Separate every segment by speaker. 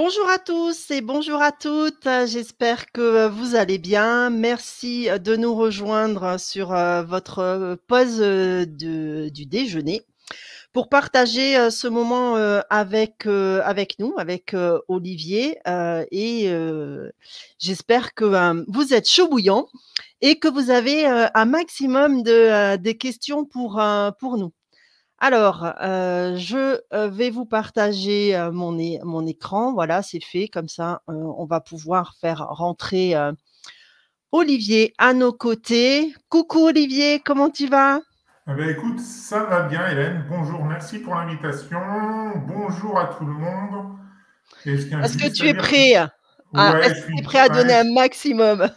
Speaker 1: Bonjour à tous et bonjour à toutes. J'espère que vous allez bien. Merci de nous rejoindre sur votre pause du déjeuner pour partager ce moment avec nous, avec Olivier. J'espère que vous êtes chaud bouillant et que vous avez un maximum des questions pour nous. Alors, je vais vous partager mon écran. Voilà, c'est fait. Comme ça, on va pouvoir faire rentrer Olivier à nos côtés. Coucou Olivier, comment tu vas?
Speaker 2: Eh bien, écoute, ça va bien, Hélène. Bonjour, merci pour l'invitation. Bonjour à tout le monde. Et je tiens
Speaker 1: Est-ce que
Speaker 2: juste
Speaker 1: tu
Speaker 2: à
Speaker 1: es
Speaker 2: dire que,
Speaker 1: prêt?
Speaker 2: ouais,
Speaker 1: Est-ce que tu es prêt à donner un maximum?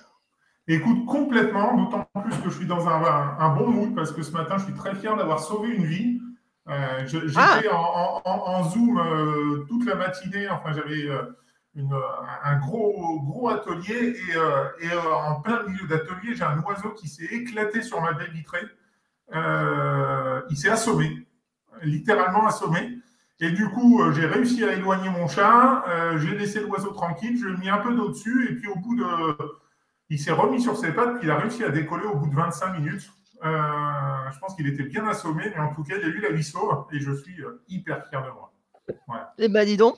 Speaker 2: écoute, complètement, d'autant plus que je suis dans un bon mood parce que ce matin, je suis très fier d'avoir sauvé une vie.
Speaker 1: Ah,
Speaker 2: J'étais en Zoom toute la matinée. Enfin, j'avais une- un gros atelier et en plein milieu d'atelier, j'ai un oiseau qui s'est éclaté sur ma baie vitrée. Il s'est assommé, littéralement assommé. Et du coup, j'ai réussi à éloigner mon chat, j'ai laissé l'oiseau tranquille, je lui ai mis un peu d'eau dessus, et puis au bout de. Il s'est remis sur ses pattes, puis il a réussi à décoller au bout de 25 minutes. Je pense qu'il était bien assommé, mais en tout cas, il a eu la vie sauve, et je suis hyper fier de moi. Voilà.
Speaker 1: eh ben dis donc,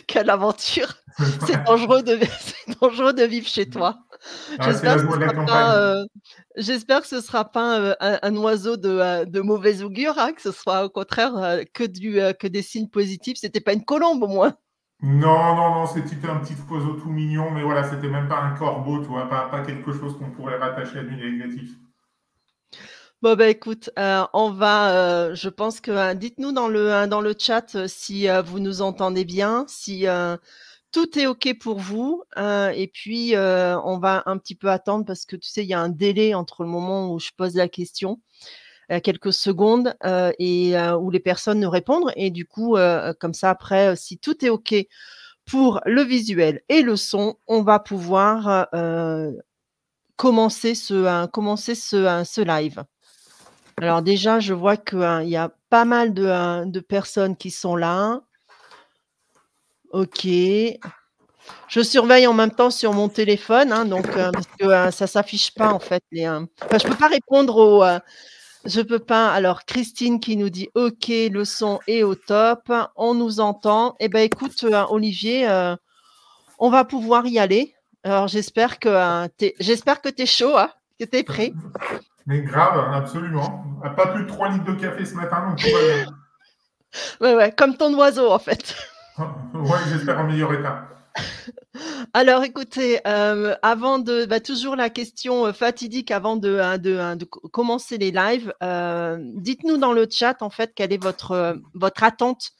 Speaker 1: quelle aventure! C'est dangereux de, c'est dangereux de vivre chez toi.
Speaker 2: Ah, c'est
Speaker 1: J'espère
Speaker 2: la
Speaker 1: que ce
Speaker 2: joie de la
Speaker 1: sera pas,
Speaker 2: campagne.
Speaker 1: j'espère que ce sera pas un oiseau de mauvais augure, hein, que ce soit au contraire que des signes positifs. C'était pas une colombe au moins.
Speaker 2: Non, c'était un petit oiseau tout mignon, mais voilà, c'était même pas un corbeau, tu vois, pas quelque chose qu'on pourrait rattacher à du négatif.
Speaker 1: Bon, bah, écoute, je pense que, dites-nous dans le chat, si, vous nous entendez bien, si, tout est OK pour vous, et puis, on va un petit peu attendre parce que tu sais, il y a un délai entre le moment où je pose la question, quelques secondes, où les personnes nous répondent et du coup, comme ça après, si tout est OK pour le visuel et le son, on va pouvoir, commencer ce live. Alors déjà, je vois que, il y a pas mal de personnes qui sont là. OK. Je surveille en même temps sur mon téléphone, hein, donc parce que, ça s'affiche pas en fait enfin je peux pas répondre je peux pas. Alors Christine qui nous dit: «OK, le son est au top, on nous entend». Eh ben écoute, Olivier, on va pouvoir y aller. Alors j'espère que tu es chaud, hein, que tu es prêt.
Speaker 2: Mais grave, absolument. Pas plus de 3 litres de café ce matin, donc tout va bien.
Speaker 1: Ouais, ouais, comme ton oiseau en fait.
Speaker 2: Ouais, j'espère en meilleur état.
Speaker 1: Alors écoutez, avant de toujours la question, fatidique avant de commencer les lives, dites-nous dans le chat en fait quelle est votre attente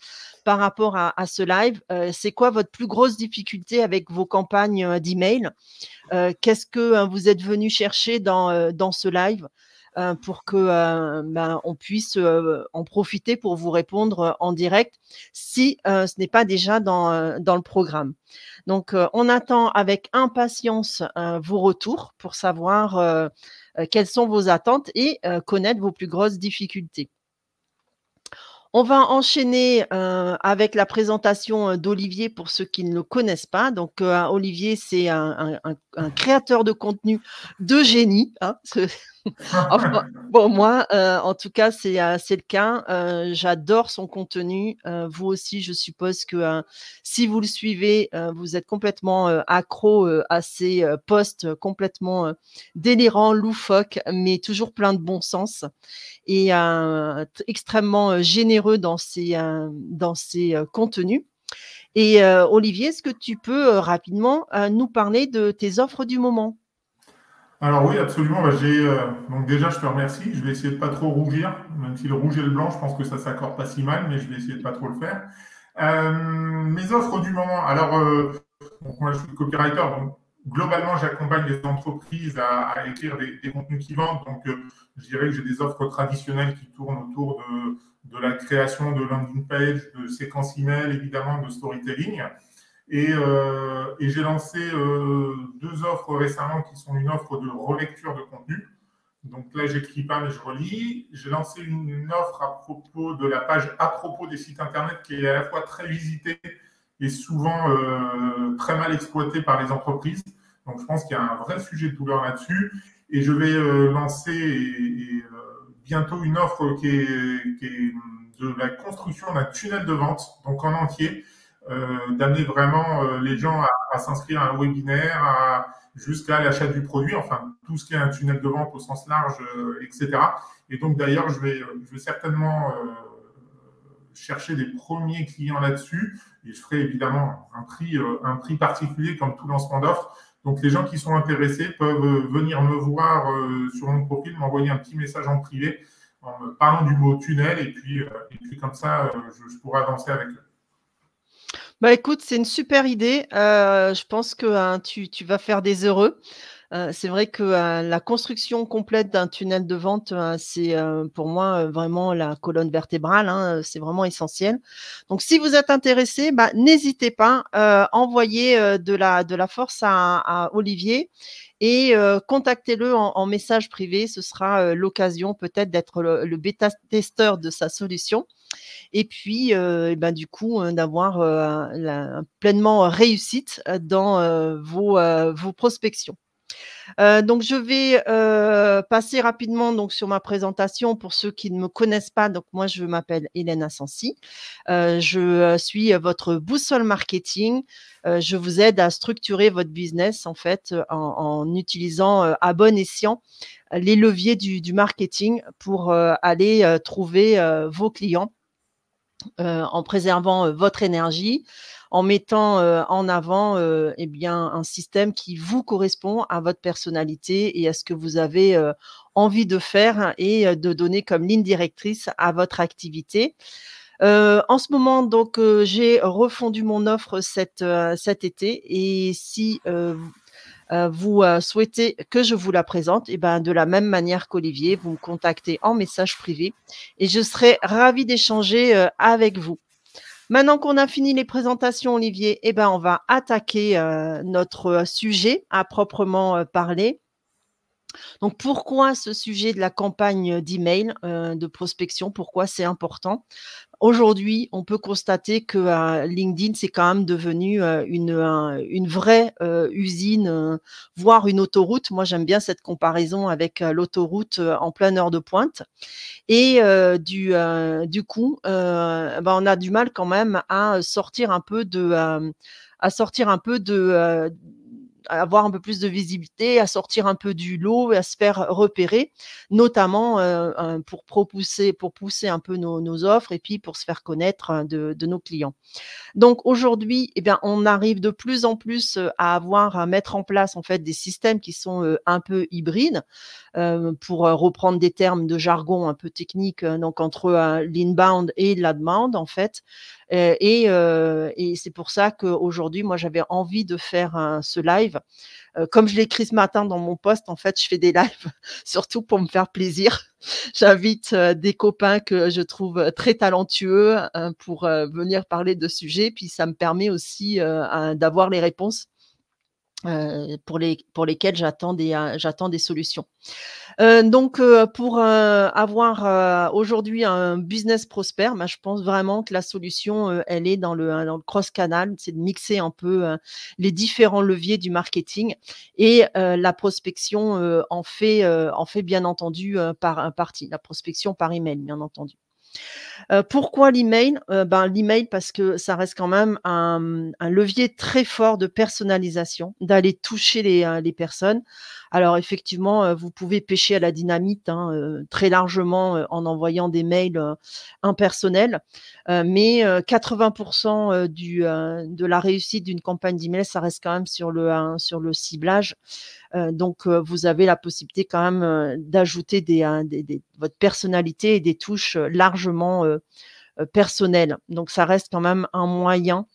Speaker 1: par rapport à ce live. C'est quoi votre plus grosse difficulté avec vos campagnes, d'email? Qu'est-ce que, vous êtes venu chercher dans ce live, pour que, on puisse, en profiter pour vous répondre, en direct si, ce n'est pas déjà dans le programme. Donc, on attend avec impatience, vos retours pour savoir, quelles sont vos attentes et connaître vos plus grosses difficultés. On va enchaîner, avec la présentation, d'Olivier pour ceux qui ne le connaissent pas. Donc, Olivier, c'est un créateur de contenu de génie, hein. Enfin, pour moi, en tout cas, c'est le cas. J'adore son contenu. Vous aussi, je suppose que, si vous le suivez, vous êtes complètement, accro, à ses, posts complètement, délirants, loufoques, mais toujours plein de bon sens et extrêmement généreux dans ses contenus. Et Olivier, est-ce que tu peux rapidement nous parler de tes offres du moment?
Speaker 2: Alors oui, absolument. Bah, donc déjà, je te remercie. Je vais essayer de pas trop rougir, même si le rouge et le blanc, je pense que ça s'accorde pas si mal, mais je vais essayer de pas trop le faire. Mes offres du moment. Alors, donc moi, je suis copywriter, donc globalement, j'accompagne les entreprises à écrire des contenus qui vendent. Donc, je dirais que j'ai des offres traditionnelles qui tournent autour de la création de landing page, de séquences email, évidemment, de storytelling. Et j'ai lancé deux offres récemment qui sont une offre de relecture de contenu. Donc là, j'écris pas, mais je relis. J'ai lancé une offre à propos de la page à propos des sites internet qui est à la fois très visitée est souvent très mal exploité par les entreprises. Donc, je pense qu'il y a un vrai sujet de douleur là-dessus. Et je vais lancer bientôt une offre qui est de la construction d'un tunnel de vente, donc en entier, d'amener vraiment les gens à s'inscrire à un webinaire, jusqu'à l'achat du produit, enfin tout ce qui est un tunnel de vente au sens large, etc. Et donc d'ailleurs, je vais certainement chercher des premiers clients là-dessus, et je ferai évidemment un prix particulier comme tout lancement d'offre. Donc les gens qui sont intéressés peuvent venir me voir sur mon profil, m'envoyer un petit message en privé en me parlant du mot tunnel, et puis comme ça, je pourrai avancer avec eux.
Speaker 1: Bah, écoute, c'est une super idée. Je pense que, tu vas faire des heureux. C'est vrai que, la construction complète d'un tunnel de vente, c'est, pour moi, vraiment la colonne vertébrale, hein, c'est vraiment essentiel. Donc si vous êtes intéressés, bah, n'hésitez pas, envoyez, de la force à Olivier et contactez-le en message privé. Ce sera, l'occasion peut-être d'être le bêta-testeur de sa solution et puis, et ben, du coup, d'avoir, la pleinement réussite, dans, vos prospections. Donc je vais, passer rapidement donc sur ma présentation pour ceux qui ne me connaissent pas. Donc moi, je m'appelle Hélène Assensi. Je, suis votre boussole marketing. Je vous aide à structurer votre business en fait, en utilisant, à bon escient les leviers du marketing pour, aller, trouver, vos clients, en préservant, votre énergie, en mettant, en avant, eh bien, un système qui vous correspond à votre personnalité et à ce que vous avez, envie de faire et de donner comme ligne directrice à votre activité. En ce moment donc, j'ai refondu mon offre cet été et si, vous, souhaitez que je vous la présente et ben, de la même manière qu'Olivier, vous me contactez en message privé et je serai ravie d'échanger, avec vous. Maintenant qu'on a fini les présentations, Olivier, eh ben, on va attaquer, notre, sujet à proprement, parler. Donc pourquoi ce sujet de la campagne, d'email, de prospection? Pourquoi c'est important? Aujourd'hui, on peut constater que, LinkedIn, c'est quand même devenu, une vraie, usine, voire une autoroute. Moi, j'aime bien cette comparaison avec, l'autoroute, en pleine heure de pointe et du coup, bah, on a du mal quand même à sortir un peu de, à sortir un peu de, à avoir un peu plus de visibilité, à sortir un peu du lot et à se faire repérer, notamment, pour pousser un peu nos offres et puis pour se faire connaître, de nos clients. Donc aujourd'hui, eh bien, on arrive de plus en plus, à mettre en place en fait des systèmes qui sont, un peu hybrides, pour, reprendre des termes de jargon un peu techniques, donc entre, l'inbound et l'outbound en fait, et c'est pour ça qu'aujourd'hui, moi, j'avais envie de faire ce live. Comme je l'ai écrit ce matin dans mon post, en fait, je fais des lives surtout pour me faire plaisir. J'invite, des copains que je trouve, très talentueux, pour, venir parler de sujets. Puis ça me permet aussi, d'avoir les réponses, pour lesquelles j'attends des solutions. Donc pour, avoir, aujourd'hui un business prospère, bah, je pense vraiment que la solution, elle est dans le cross canal. C'est de mixer un peu, les différents leviers du marketing et la prospection, en fait bien entendu, partie. La prospection par email, bien entendu. Pourquoi l'email? Ben, l'email parce que ça reste quand même un levier très fort de personnalisation, d'aller toucher les personnes. Alors effectivement, vous pouvez pêcher à la dynamite, hein, très largement, en envoyant des mails, impersonnels, mais 80 de la réussite d'une campagne d'email, ça reste quand même sur le ciblage. Donc vous avez la possibilité quand même, d'ajouter des votre personnalité et des touches, largement, personnelles. Donc ça reste quand même un moyen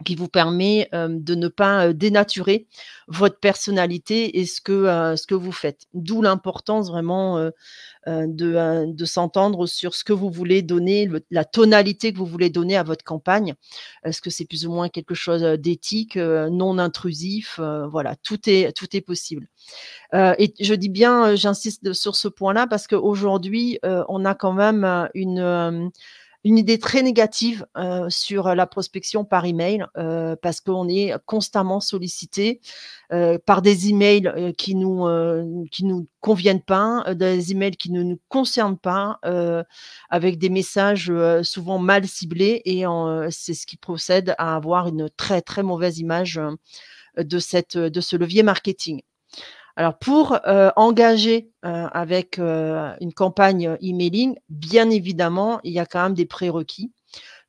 Speaker 1: qui vous permet, de ne pas, dénaturer votre personnalité et ce que vous faites. D'où l'importance vraiment, de s'entendre sur ce que vous voulez donner, la tonalité que vous voulez donner à votre campagne. Est-ce que c'est plus ou moins quelque chose, d'éthique, non intrusif? Voilà, tout est possible. Et je dis bien, j'insiste sur ce point-là parce qu'aujourd'hui, on a quand même, une idée très négative sur la prospection par email parce qu'on est constamment sollicité par des emails qui nous conviennent pas, des emails qui ne nous concernent pas, avec des messages souvent mal ciblés et c'est ce qui procède à avoir une très, très mauvaise image de ce levier marketing. Alors pour engager avec une campagne emailing, bien évidemment, il y a quand même des prérequis.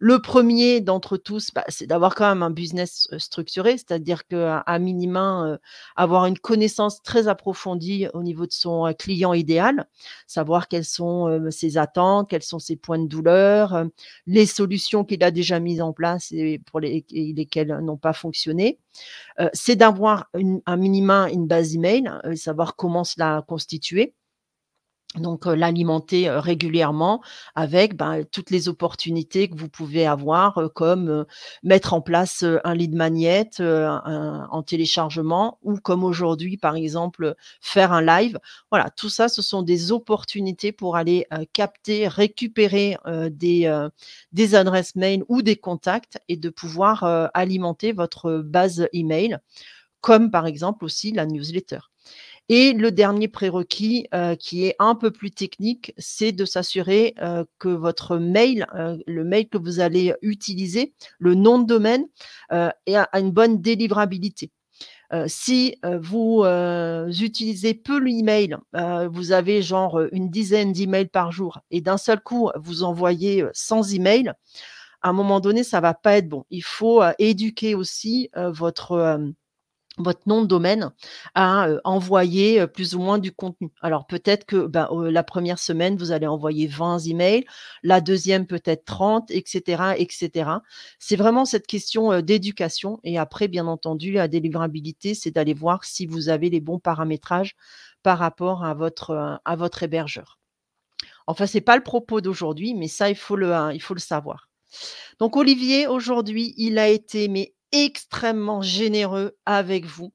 Speaker 1: Le premier d'entre tous, bah, c'est d'avoir quand même un business structuré, c'est-à-dire qu'à minima, avoir une connaissance très approfondie au niveau de son client idéal, savoir quelles sont ses attentes, quels sont ses points de douleur, les solutions qu'il a déjà mises en place et pour lesquelles n'ont pas fonctionné. C'est d'avoir un minima une base email, savoir comment se la constituer. Donc, l'alimenter, régulièrement avec, ben, toutes les opportunités que vous pouvez avoir, comme, mettre en place, un lead magnet, en téléchargement ou comme aujourd'hui, par exemple, faire un live. Voilà, tout ça, ce sont des opportunités pour aller, capter, récupérer, des adresses mail ou des contacts et de pouvoir, alimenter votre base email, comme par exemple aussi la newsletter. Et le dernier prérequis, qui est un peu plus technique, c'est de s'assurer, que votre mail, le mail que vous allez utiliser, le nom de domaine, a une bonne délivrabilité. Si, vous, utilisez peu l'email, vous avez genre, une dizaine d'emails par jour et d'un seul coup, vous envoyez, 100 emails, à un moment donné, ça va pas être bon. Il faut, éduquer aussi, votre nom de domaine à, envoyer, plus ou moins du contenu. Alors peut-être que, bah, la première semaine, vous allez envoyer 20 emails, la deuxième peut-être 30 et cetera et cetera. C'est vraiment cette question, d'éducation et après bien entendu la délivrabilité, c'est d'aller voir si vous avez les bons paramétrages par rapport à votre hébergeur. Enfin, c'est pas le propos d'aujourd'hui, mais ça, il faut le savoir. Donc Olivier, aujourd'hui, il a été mais extrêmement généreux avec vous.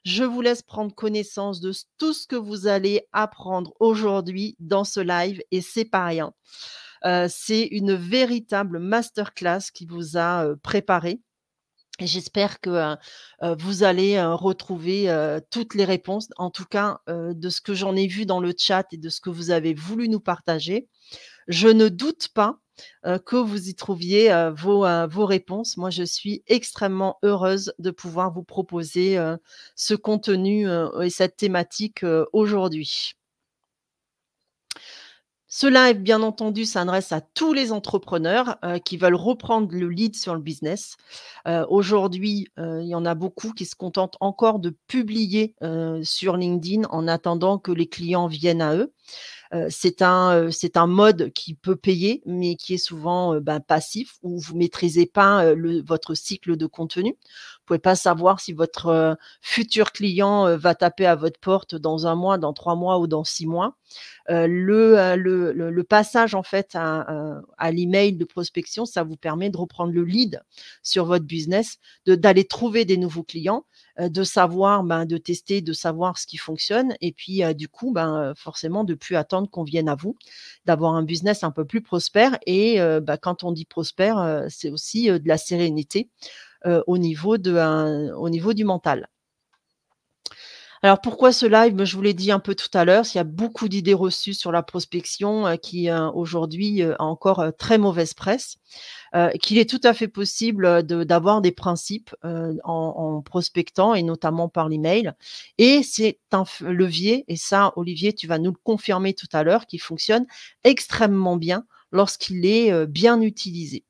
Speaker 1: Je vous laisse prendre connaissance de tout ce que vous allez apprendre aujourd'hui dans ce live et c'est pas rien. C'est une véritable masterclass qui vous a, préparé et j'espère que, vous allez, retrouver, toutes les réponses. En tout cas, de ce que j'en ai vu dans le chat et de ce que vous avez voulu nous partager. Je ne doute pas, que vous y trouviez, vos réponses. Moi, je suis extrêmement heureuse de pouvoir vous proposer, ce contenu, et cette thématique, aujourd'hui. Ce live, bien entendu, s'adresse à tous les entrepreneurs, qui veulent reprendre le lead sur le business. Aujourd'hui, il y en a beaucoup qui se contentent encore de publier, sur LinkedIn en attendant que les clients viennent à eux. C'est un mode qui peut payer, mais qui est souvent, ben, passif, où vous maîtrisez pas, votre cycle de contenu. Vous pouvez pas savoir si votre, futur client, va taper à votre porte dans 1 mois, dans 3 mois ou dans 6 mois. Le passage en fait à l'email de prospection, ça vous permet de reprendre le lead sur votre business, d'aller trouver des nouveaux clients, de savoir, ben, de tester, de savoir ce qui fonctionne et puis, du coup, ben, forcément de plus attendre qu'on vienne à vous, d'avoir un business un peu plus prospère et bah, quand on dit prospère, c'est aussi, de la sérénité, au niveau du mental. Alors pourquoi ce live? Je vous l'ai dit un peu tout à l'heure, il y a beaucoup d'idées reçues sur la prospection, qui, aujourd'hui, a encore, très mauvaise presse, qu'il est tout à fait possible, d'avoir des principes, en prospectant et notamment par l'email et c'est un levier et ça, Olivier, tu vas nous le confirmer tout à l'heure, qui fonctionne extrêmement bien lorsqu'il est, bien utilisé.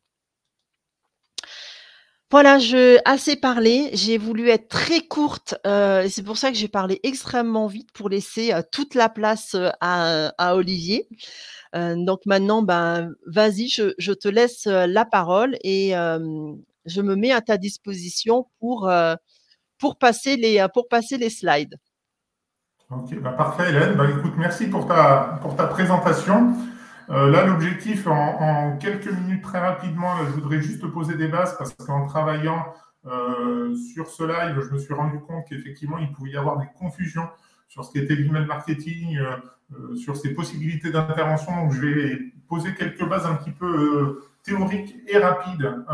Speaker 1: Voilà, assez parlé. J'ai voulu être très courte, et c'est pour ça que j'ai parlé extrêmement vite pour laisser, toute la place, à Olivier. Donc maintenant, ben, vas-y, je te laisse, la parole et je me mets à ta disposition pour passer les slides.
Speaker 2: Ok, bah parfait Hélène. Bah, écoute, merci pour ta présentation. Là, l'objectif, en quelques minutes très rapidement, là, je voudrais juste poser des bases parce qu'en travaillant sur ce live, je me suis rendu compte qu'effectivement, il pouvait y avoir des confusions sur ce qu'était l'email marketing, sur ses possibilités d'intervention. Donc, je vais poser quelques bases un petit peu théorique et rapide,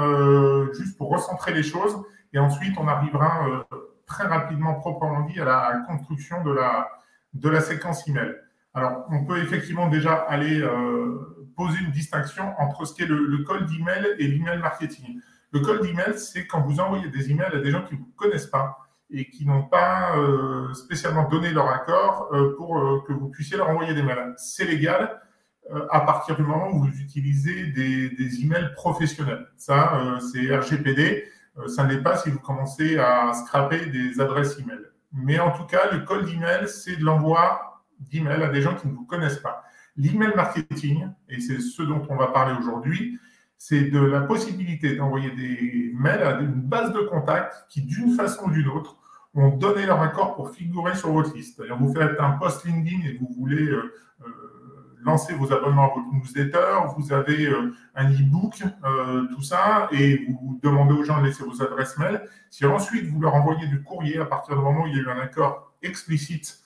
Speaker 2: juste pour recentrer les choses. Et ensuite, on arrivera très rapidement, proprement dit, à la construction de la séquence email. Alors, on peut effectivement déjà aller poser une distinction entre ce qu'est le cold email et l'email marketing. Le cold email, c'est quand vous envoyez des emails à des gens qui ne vous connaissent pas et qui n'ont pas spécialement donné leur accord pour que vous puissiez leur envoyer des mails. C'est légal à partir du moment où vous utilisez des emails professionnels. Ça, c'est RGPD. Ça n'est pas si vous commencez à scraper des adresses email. Mais en tout cas, le cold email, c'est de l'envoi d'email à des gens qui ne vous connaissent pas. L'email marketing, et c'est ce dont on va parler aujourd'hui, c'est de la possibilité d'envoyer des mails à une base de contacts qui, d'une façon ou d'une autre, ont donné leur accord pour figurer sur votre liste. C'est-à-dire, vous faites un post LinkedIn et vous voulez lancer vos abonnements à votre newsletter, vous avez un e-book, tout ça, et vous demandez aux gens de laisser vos adresses mail. Si ensuite vous leur envoyez du courrier à partir du moment où il y a eu un accord explicite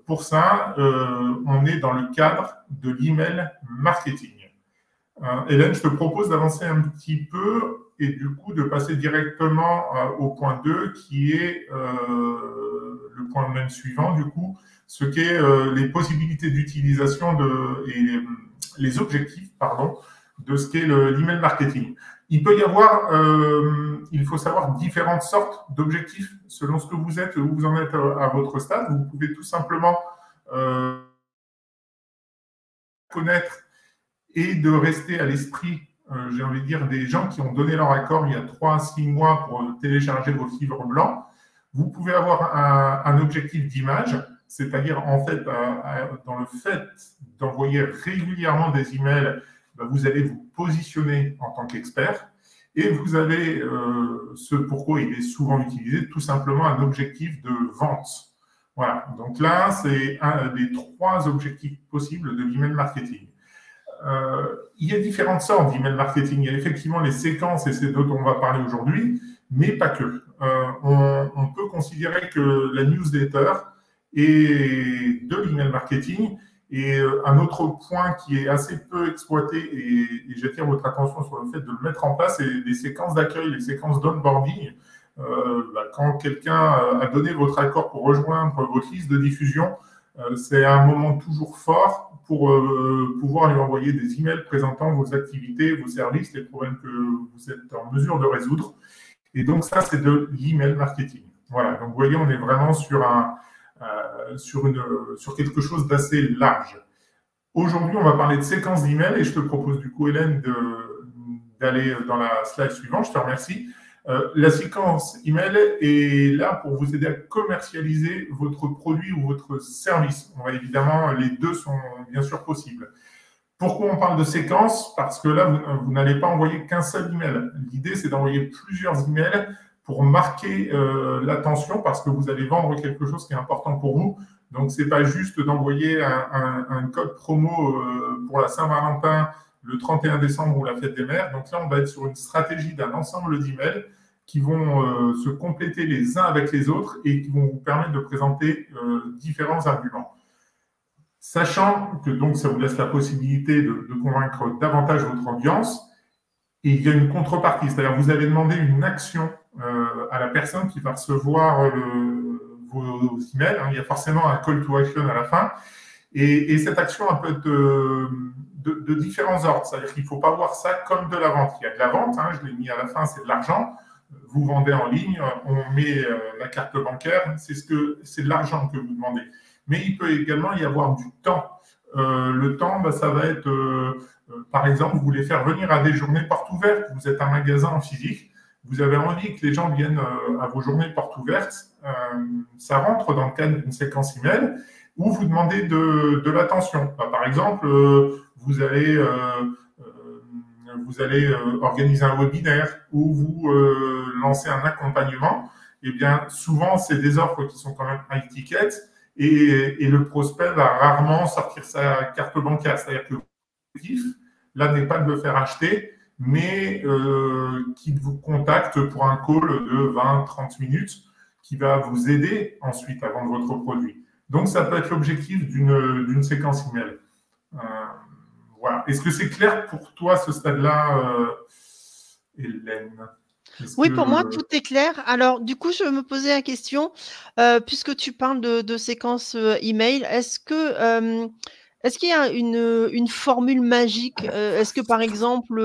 Speaker 2: pour ça, on est dans le cadre de l'email marketing. Hélène, je te propose d'avancer un petit peu et du coup de passer directement au point 2 qui est le point même suivant, du coup, ce qu'est les possibilités d'utilisation et les objectifs, de ce qu'est l'email marketing. Il peut y avoir, il faut savoir, différentes sortes d'objectifs selon ce que vous êtes, où vous en êtes à votre stade. Vous pouvez tout simplement connaître et de rester à l'esprit, j'ai envie de dire, des gens qui ont donné leur accord il y a 3 à 6 mois pour télécharger vos livres blancs. Vous pouvez avoir un objectif d'image, c'est-à-dire, en fait, dans le fait d'envoyer régulièrement des emails, vous allez vous positionner en tant qu'expert. Et vous avez ce pourquoi il est souvent utilisé, tout simplement un objectif de vente. Voilà, donc là, c'est un des 3 objectifs possibles de l'email marketing. Il y a différentes sortes d'email marketing. Il y a effectivement les séquences, et c'est dont on va parler aujourd'hui, mais pas que. On peut considérer que la newsletter est de l'email marketing. Et un autre point qui est assez peu exploité, et j'attire votre attention sur le fait de le mettre en place, c'est les séquences d'accueil, les séquences d'onboarding. Quand quelqu'un a donné votre accord pour rejoindre votre liste de diffusion, c'est un moment toujours fort pour pouvoir lui envoyer des emails présentant vos activités, vos services, les problèmes que vous êtes en mesure de résoudre. Et donc ça, c'est de l'email marketing. Voilà, donc vous voyez, on est vraiment sur quelque chose d'assez large. Aujourd'hui, on va parler de séquences d'emails et je te propose du coup, Hélène, d'aller dans la slide suivante. Je te remercie. La séquence email est là pour vous aider à commercialiser votre produit ou votre service. Évidemment, les deux sont bien sûr possibles. Pourquoi on parle de séquence? Parce que là, vous n'allez pas envoyer qu'un seul email. L'idée, c'est d'envoyer plusieurs emails pour marquer l'attention parce que vous allez vendre quelque chose qui est important pour vous. Donc, ce n'est pas juste d'envoyer un code promo pour la Saint-Valentin le 31 décembre ou la fête des mères. Donc là, on va être sur une stratégie d'un ensemble d'emails qui vont se compléter les uns avec les autres et qui vont vous permettre de présenter différents arguments. Sachant que donc ça vous laisse la possibilité de convaincre davantage votre audience, et il y a une contrepartie, c'est-à-dire vous allez demander une action à la personne qui va recevoir vos emails. Il y a forcément un call to action à la fin, et cette action elle peut être de différents ordres, c'est-à-dire qu'il ne faut pas voir ça comme de la vente. Il y a de la vente, je l'ai mis à la fin, c'est de l'argent. Vous vendez en ligne, on met la carte bancaire, c'est de l'argent que vous demandez. Mais il peut également y avoir du temps. Le temps, ça va être, par exemple, vous voulez faire venir à des journées portes ouvertes. Vous êtes un magasin en physique, vous avez envie que les gens viennent à vos journées portes ouvertes. Ça rentre dans le cadre d'une séquence email où vous demandez de l'attention. Par exemple, vous allez organiser un webinaire ou vous lancez un accompagnement. Eh bien, souvent, c'est des offres qui sont quand même high ticket et le prospect va rarement sortir sa carte bancaire. C'est-à-dire que l'objectif, là, n'est pas de le faire acheter, mais qu'il vous contacte pour un call de 20-30 minutes qui va vous aider ensuite à vendre votre produit. Donc, ça peut être l'objectif d'une séquence email. voilà. Est-ce que c'est clair pour toi ce stade-là, Hélène?
Speaker 1: Oui, pour moi, tout est clair. Alors, du coup, je me posais la question, puisque tu parles de séquences email, est-ce qu'il y a une formule magique? Est-ce que, par exemple,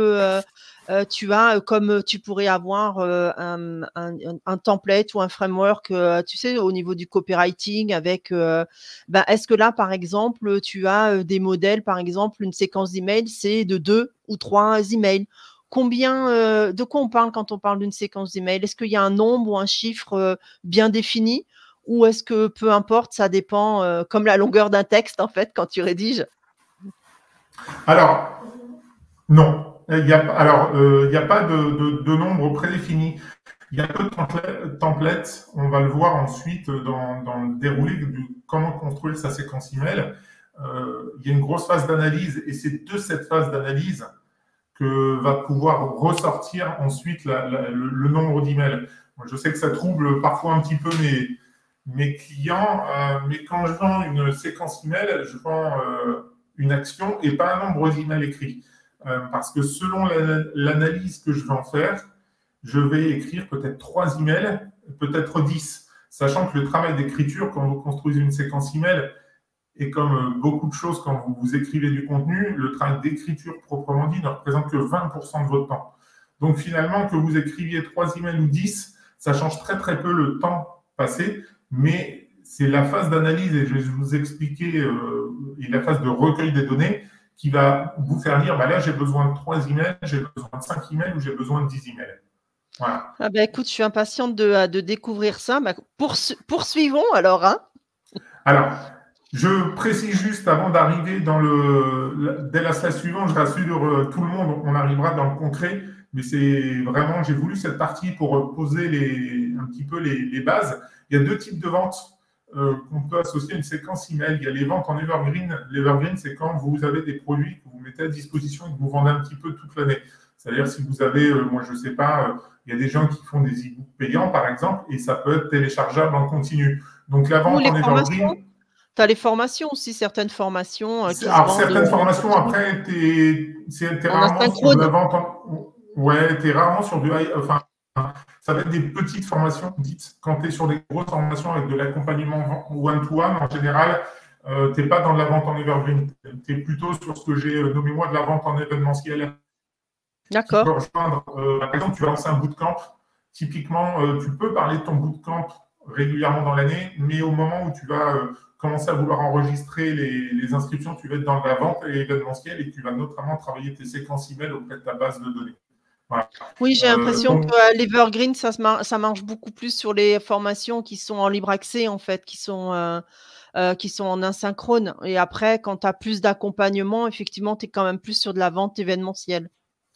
Speaker 1: tu as, comme tu pourrais avoir un template ou un framework, tu sais, au niveau du copywriting avec, est-ce que là, par exemple, tu as des modèles, par exemple, une séquence d'email, c'est de 2 ou 3 emails? Combien, de quoi on parle quand on parle d'une séquence d'email? Est-ce qu'il y a un nombre ou un chiffre, bien défini? Ou est-ce que peu importe, ça dépend, comme la longueur d'un texte en fait quand tu rédiges?
Speaker 2: Alors, non. Il y a pas de nombre prédéfini. Il y a peu de templates. On va le voir ensuite dans le déroulé de comment construire sa séquence email. Il y a une grosse phase d'analyse et c'est de cette phase d'analyse que va pouvoir ressortir ensuite le nombre d'emails. Je sais que ça trouble parfois un petit peu mes clients, mais quand je vends une séquence email, je vends une action et pas un nombre d'emails écrits. Parce que selon l'analyse que je vais en faire, je vais écrire peut-être 3 emails, peut-être 10, sachant que le travail d'écriture, quand vous construisez une séquence email, et comme beaucoup de choses, quand vous écrivez du contenu, le travail d'écriture proprement dit ne représente que 20% de votre temps. Donc finalement, que vous écriviez 3 emails ou 10, ça change très très peu le temps passé, mais c'est la phase d'analyse, et je vais vous expliquer, et la phase de recueil des données, qui va vous faire dire, là j'ai besoin de 3 emails, j'ai besoin de 5 emails ou j'ai besoin de 10 emails. Voilà.
Speaker 1: Ah écoute, je suis impatiente de découvrir ça. Poursuivons alors, hein?
Speaker 2: Alors, je précise juste avant d'arriver dès la slide suivante, je rassure tout le monde, on arrivera dans le concret, mais c'est vraiment, j'ai voulu cette partie pour poser un petit peu les bases. Il y a 2 types de ventes qu'on peut associer à une séquence email. Il y a les ventes en evergreen. L'evergreen, c'est quand vous avez des produits que vous mettez à disposition et que vous vendez un petit peu toute l'année. C'est-à-dire si vous avez, moi je ne sais pas, il y a des gens qui font des e-books payants par exemple, et ça peut être téléchargeable en continu. Donc la vente en evergreen.
Speaker 1: Tu as les formations aussi, certaines formations qui se
Speaker 2: Alors,
Speaker 1: vendent
Speaker 2: certaines formations, après, t'es rarement sur de la vente ouais, t'es rarement sur du enfin, ça va être des petites formations dites. Quand tu es sur des grosses formations avec de l'accompagnement one-to-one, en général, tu n'es pas dans de la vente en evergreen. Tu es plutôt sur ce que j'ai nommé moi de la vente en événementiel.
Speaker 1: D'accord.
Speaker 2: Tu peux rejoindre, par exemple, tu vas lancer un bootcamp. Typiquement, tu peux parler de ton bootcamp régulièrement dans l'année, mais au moment où tu vas commencer à vouloir enregistrer les inscriptions, tu vas être dans la vente et événementielle et tu vas notamment travailler tes séquences email auprès de ta base de données. Voilà.
Speaker 1: Oui, j'ai l'impression que l'Evergreen, ça marche beaucoup plus sur les formations qui sont en libre accès, en fait, qui sont en asynchrone. Et après, quand tu as plus d'accompagnement, effectivement, tu es quand même plus sur de la vente événementielle.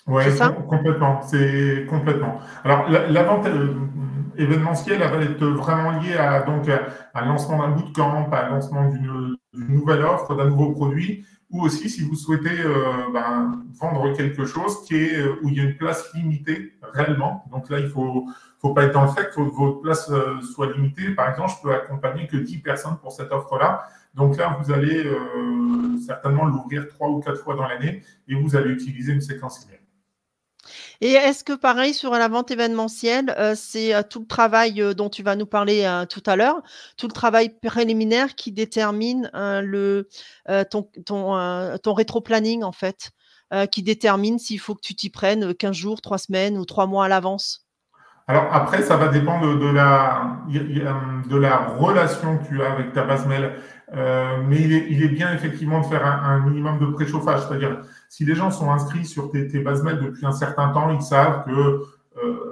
Speaker 2: Oui,
Speaker 1: c'est ça?
Speaker 2: complètement. C'est complètement. Alors, la vente événementielle, elle va être vraiment liée à lancement d'un bootcamp, à un lancement d'une nouvelle offre, d'un nouveau produit, ou aussi si vous souhaitez vendre quelque chose où il y a une place limitée réellement. Donc là, il faut pas être dans le fait que votre place soit limitée. Par exemple, je peux accompagner que 10 personnes pour cette offre-là. Donc là, vous allez certainement l'ouvrir 3 ou 4 fois dans l'année et vous allez utiliser une séquence email.
Speaker 1: Et est-ce que pareil sur la vente événementielle, c'est, tout le travail, dont tu vas nous parler, tout à l'heure, tout le travail préliminaire qui détermine, ton rétro-planning en fait, qui détermine s'il faut que tu t'y prennes, 15 jours, 3 semaines ou 3 mois à l'avance?
Speaker 2: Alors après, ça va dépendre de la relation que tu as avec ta base mail. Mais il est bien effectivement de faire un minimum de préchauffage. C'est-à-dire, si les gens sont inscrits sur tes bases mail depuis un certain temps, ils savent que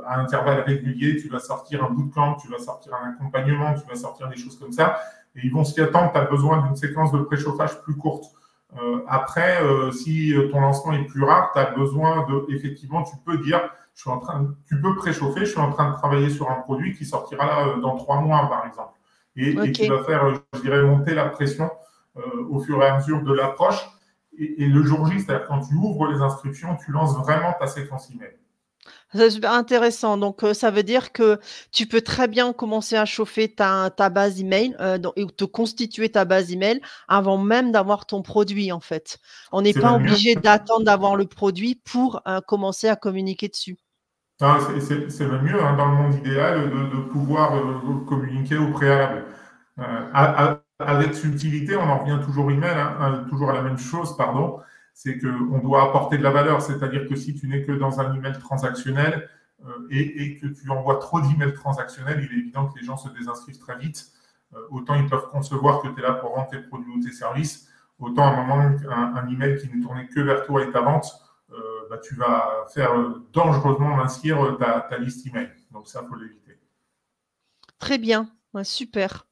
Speaker 2: à intervalles réguliers, tu vas sortir un bootcamp, tu vas sortir un accompagnement, tu vas sortir des choses comme ça. Et ils vont s'y attendre. Tu as besoin d'une séquence de préchauffage plus courte. Après, si ton lancement est plus rare, tu as besoin effectivement, tu peux dire, tu peux préchauffer, je suis en train de travailler sur un produit qui sortira là, dans 3 mois, par exemple. Et qui va faire, je dirais, monter la pression au fur et à mesure de l'approche. Et le jour J, c'est-à-dire quand tu ouvres les inscriptions, tu lances vraiment ta séquence email.
Speaker 1: C'est super intéressant. Donc, ça veut dire que tu peux très bien commencer à chauffer ta base email, donc et te constituer ta base email avant même d'avoir ton produit, en fait. On n'est
Speaker 2: C'est
Speaker 1: pas
Speaker 2: même mieux.
Speaker 1: obligé d'attendre d'avoir le produit pour, commencer à communiquer dessus.
Speaker 2: Ah, c'est même mieux, hein, dans le monde idéal de pouvoir communiquer au préalable. Avec subtilité, on en revient toujours email, toujours à la même chose, pardon, c'est qu'on doit apporter de la valeur. C'est-à-dire que si tu n'es que dans un email transactionnel et que tu envoies trop d'emails transactionnels, il est évident que les gens se désinscrivent très vite. Autant ils peuvent concevoir que tu es là pour vendre tes produits ou tes services, autant à un moment, un email qui n'est tourné que vers toi et ta vente, bah, tu vas faire dangereusement mincir ta liste email. Donc ça, il faut l'éviter.
Speaker 1: Très bien, ouais, super.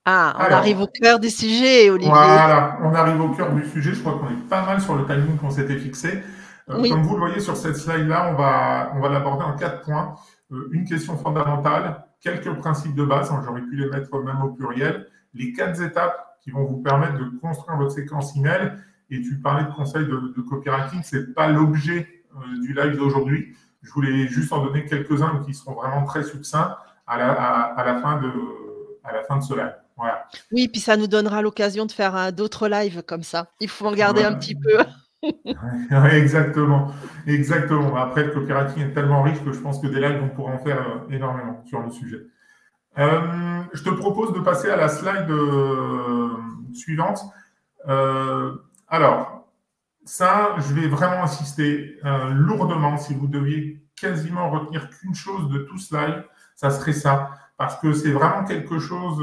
Speaker 1: Ah, on arrive au
Speaker 2: Alors,
Speaker 1: cœur du sujet, Olivier.
Speaker 2: voilà, on arrive au cœur du sujet. Je crois qu'on est pas mal sur le timing qu'on s'était fixé. Comme
Speaker 1: Oui,
Speaker 2: vous le voyez sur cette slide-là, on va l'aborder en 4 points. Une question fondamentale, quelques principes de base, hein, j'aurais pu les mettre même au pluriel, les 4 étapes qui vont vous permettre de construire votre séquence email. Et tu parlais de conseils de copywriting, ce n'est pas l'objet du live d'aujourd'hui. Je voulais juste en donner quelques-uns qui seront vraiment très succincts à la fin de ce live. Voilà.
Speaker 1: oui, puis ça nous donnera l'occasion de faire, d'autres lives comme ça. Il faut regarder un
Speaker 2: Voilà.
Speaker 1: petit peu.
Speaker 2: Ouais, exactement. Exactement. Après, le copywriting est tellement riche que je pense que des lives, on pourra en faire énormément sur le sujet. Je te propose de passer à la slide suivante. Alors, ça, je vais vraiment insister lourdement. Si vous deviez quasiment retenir qu'une chose de tout ce live, ça serait ça. Parce que c'est vraiment quelque chose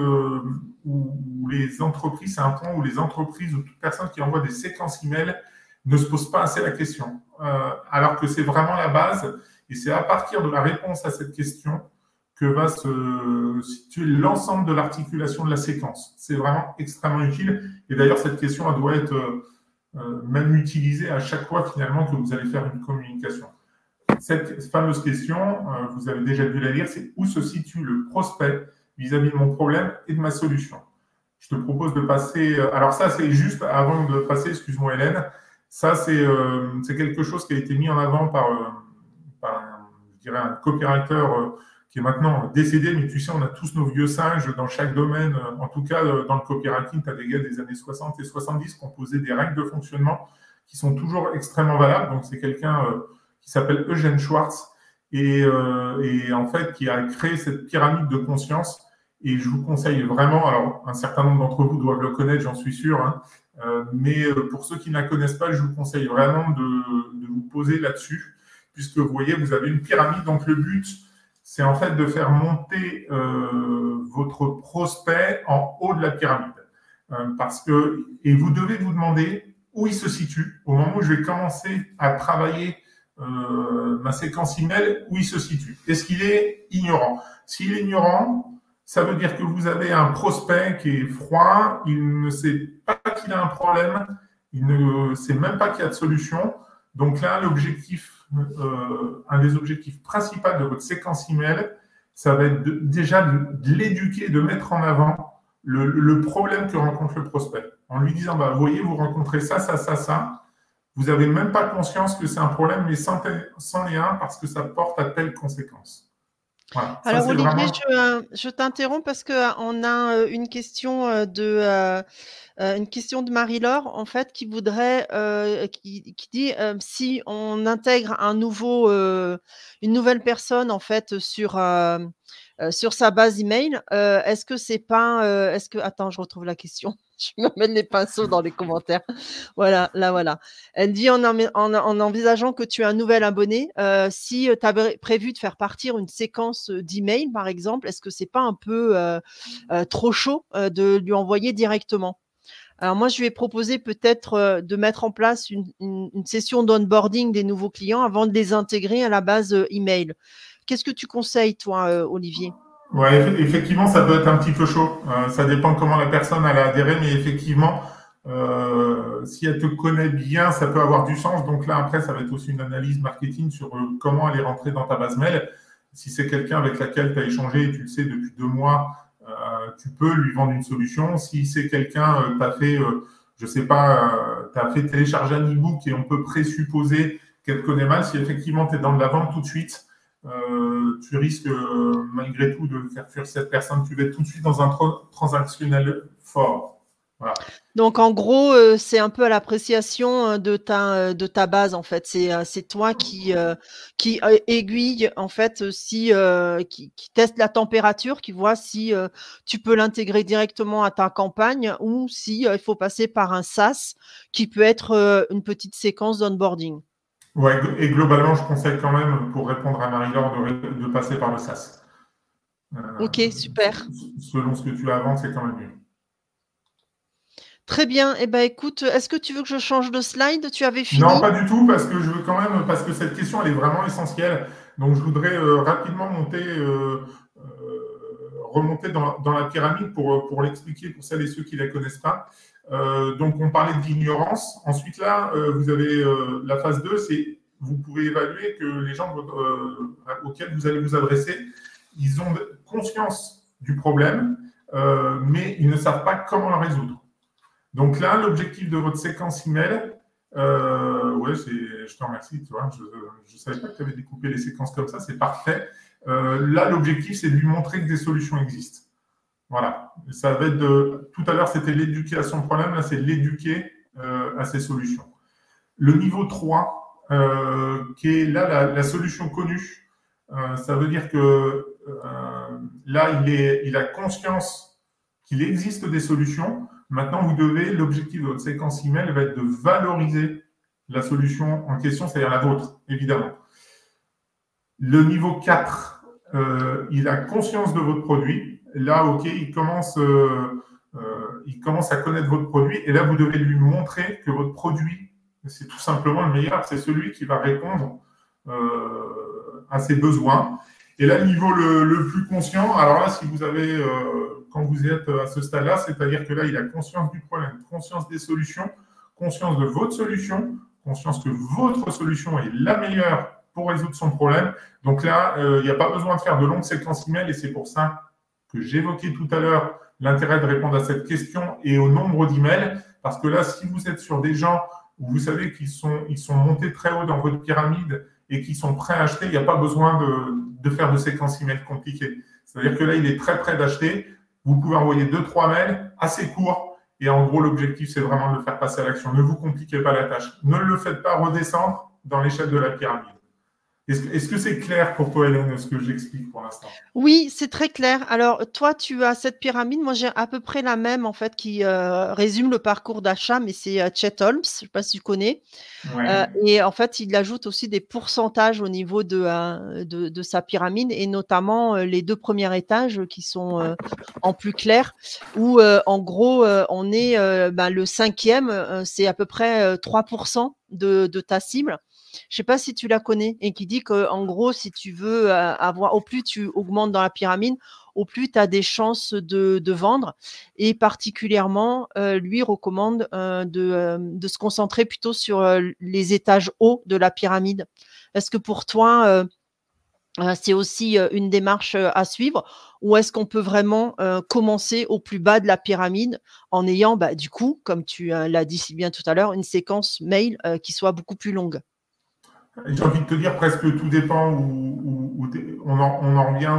Speaker 2: où les entreprises, c'est un point où les entreprises ou toute personne qui envoie des séquences email ne se pose pas assez la question. Alors que c'est vraiment la base. Et c'est à partir de la réponse à cette question que va se situer l'ensemble de l'articulation de la séquence. C'est vraiment extrêmement utile. Et d'ailleurs, cette question, elle doit être même utilisée à chaque fois finalement que vous allez faire une communication. Cette fameuse question, vous avez déjà dû la lire, c'est où se situe le prospect vis-à-vis de mon problème et de ma solution. Je te propose de passer. Alors ça, c'est juste avant de passer, excuse-moi Hélène, ça c'est quelque chose qui a été mis en avant par je dirais un copywriter qui est maintenant décédé, mais tu sais, on a tous nos vieux singes dans chaque domaine. En tout cas, dans le copywriting, tu as des gars des années 60 et 70 qui ont posé des règles de fonctionnement qui sont toujours extrêmement valables. Donc, c'est quelqu'un qui s'appelle Eugène Schwartz et en fait, qui a créé cette pyramide de conscience. Et je vous conseille vraiment, alors un certain nombre d'entre vous doivent le connaître, j'en suis sûr, hein, mais pour ceux qui ne la connaissent pas, je vous conseille vraiment de vous poser là-dessus, puisque vous voyez, vous avez une pyramide, donc le but, c'est en fait de faire monter votre prospect en haut de la pyramide. Et vous devez vous demander où il se situe. Au moment où je vais commencer à travailler ma séquence email, où il se situe. Est-ce qu'il est ignorant? S'il est ignorant, ça veut dire que vous avez un prospect qui est froid, il ne sait pas qu'il a un problème, il ne sait même pas qu'il y a de solution. Donc là, un des objectifs principaux de votre séquence email, ça va être déjà de l'éduquer, de mettre en avant le problème que rencontre le prospect. En lui disant, bah, vous voyez, vous rencontrez ça, ça, ça, ça. Vous n'avez même pas conscience que c'est un problème, mais c'en est un parce que ça porte à telle conséquence. Voilà, ça,
Speaker 1: Alors
Speaker 2: c'est
Speaker 1: Olivier,
Speaker 2: vraiment...
Speaker 1: je t'interromps parce qu'on a une question de Marie-Laure, en fait, qui voudrait, qui dit si on intègre une nouvelle personne en fait sur sa base email, est-ce que c'est pas, attends, je retrouve la question. Je me mets les pinceaux dans les commentaires. Voilà, là voilà. Elle dit en envisageant que tu as un nouvel abonné, si tu avais prévu de faire partir une séquence d'emails, par exemple, est-ce que c'est pas un peu trop chaud de lui envoyer directement? Alors moi, je lui ai proposé peut-être de mettre en place une session d'onboarding des nouveaux clients avant de les intégrer à la base email. Qu'est-ce que tu conseilles, toi, Olivier?
Speaker 2: Ouais, effectivement, ça peut être un petit peu chaud. Ça dépend comment la personne a adhéré, mais effectivement, si elle te connaît bien, ça peut avoir du sens. Donc là, après, ça va être aussi une analyse marketing sur comment elle est rentrée dans ta base mail. Si c'est quelqu'un avec laquelle tu as échangé, et tu le sais, depuis 2 mois, tu peux lui vendre une solution. Si c'est quelqu'un, tu as fait, je sais pas, tu as fait télécharger un e-book et on peut présupposer qu'elle te connaît mal. Si effectivement tu es dans de la vente tout de suite, tu risques malgré tout de faire fuir cette personne. Tu vas être tout de suite dans un transactionnel fort. Voilà.
Speaker 1: Donc en gros, c'est un peu à l'appréciation de ta base en fait. C'est toi qui aiguille en fait qui teste la température, qui voit si tu peux l'intégrer directement à ta campagne ou si il faut passer par un SaaS qui peut être une petite séquence d'onboarding.
Speaker 2: Ouais, et globalement, je conseille quand même, pour répondre à Marie-Laure, de passer par le SaaS.
Speaker 1: Ok, super.
Speaker 2: Selon ce que tu as avant, c'est quand même mieux.
Speaker 1: Très bien. Eh ben, écoute, est-ce que tu veux que je change de slide? Tu avais
Speaker 2: Non,
Speaker 1: fini?
Speaker 2: pas du tout, parce que je veux quand même, parce que cette question, elle est vraiment essentielle. Donc, je voudrais rapidement remonter dans la pyramide pour l'expliquer pour celles et ceux qui ne la connaissent pas. Donc, on parlait de l'ignorance. Ensuite, là, vous avez la phase 2, c'est vous pouvez évaluer que les gens auxquels vous allez vous adresser, ils ont conscience du problème, mais ils ne savent pas comment le résoudre. Donc là, l'objectif de votre séquence email, ouais, je te remercie, tu vois, je ne savais pas que tu avais découpé les séquences comme ça, c'est parfait. Là, l'objectif, c'est de lui montrer que des solutions existent. Voilà. Ça va être tout à l'heure, c'était l'éduquer à son problème, là, c'est l'éduquer à ses solutions. Le niveau 3, qui est là la solution connue, ça veut dire que là, il a conscience qu'il existe des solutions. Maintenant, l'objectif de votre séquence email va être de valoriser la solution en question, c'est-à-dire la vôtre, évidemment. Le niveau 4, il a conscience de votre produit. Là, OK, il commence à connaître votre produit. Et là, vous devez lui montrer que votre produit, c'est tout simplement le meilleur. C'est celui qui va répondre à ses besoins. Et là, le niveau le plus conscient, alors là, si vous avez, quand vous êtes à ce stade-là, c'est-à-dire que là, il a conscience du problème, conscience des solutions, conscience de votre solution, conscience que votre solution est la meilleure pour résoudre son problème. Donc là, il n'y a pas besoin de faire de longues séquences email et c'est pour ça que j'évoquais tout à l'heure l'intérêt de répondre à cette question et au nombre d'emails. Parce que là, si vous êtes sur des gens où vous savez qu'ils sont montés très haut dans votre pyramide et qui sont prêts à acheter, il n'y a pas besoin de faire de séquences email compliquées. C'est-à-dire que là, il est très prêt d'acheter. Vous pouvez envoyer 2-3 mails assez courts. Et en gros, l'objectif, c'est vraiment de le faire passer à l'action. Ne vous compliquez pas la tâche. Ne le faites pas redescendre dans l'échelle de la pyramide. Est-ce que c'est clair pour toi, Hélène, ce que j'explique pour l'instant?
Speaker 1: Oui, c'est très clair. Alors, toi, tu as cette pyramide. Moi, j'ai à peu près la même, en fait, qui résume le parcours d'achat, mais c'est Chet Holmes. Je ne sais pas si tu connais.
Speaker 2: Ouais.
Speaker 1: Et en fait, il ajoute aussi des pourcentages au niveau de sa pyramide, et notamment les 2 premiers étages qui sont en plus clair, où en gros, on est le 5e, c'est à peu près 3% de ta cible. Je ne sais pas si tu la connais, et qui dit qu'en gros, si tu veux au plus tu augmentes dans la pyramide, au plus tu as des chances de vendre. Et particulièrement, lui recommande de se concentrer plutôt sur les étages hauts de la pyramide. Est-ce que pour toi, c'est aussi une démarche à suivre, ou est-ce qu'on peut vraiment commencer au plus bas de la pyramide en ayant, du coup, comme tu l'as dit si bien tout à l'heure, une séquence mail qui soit beaucoup plus longue?
Speaker 2: J'ai envie de te dire, presque tout dépend où on en revient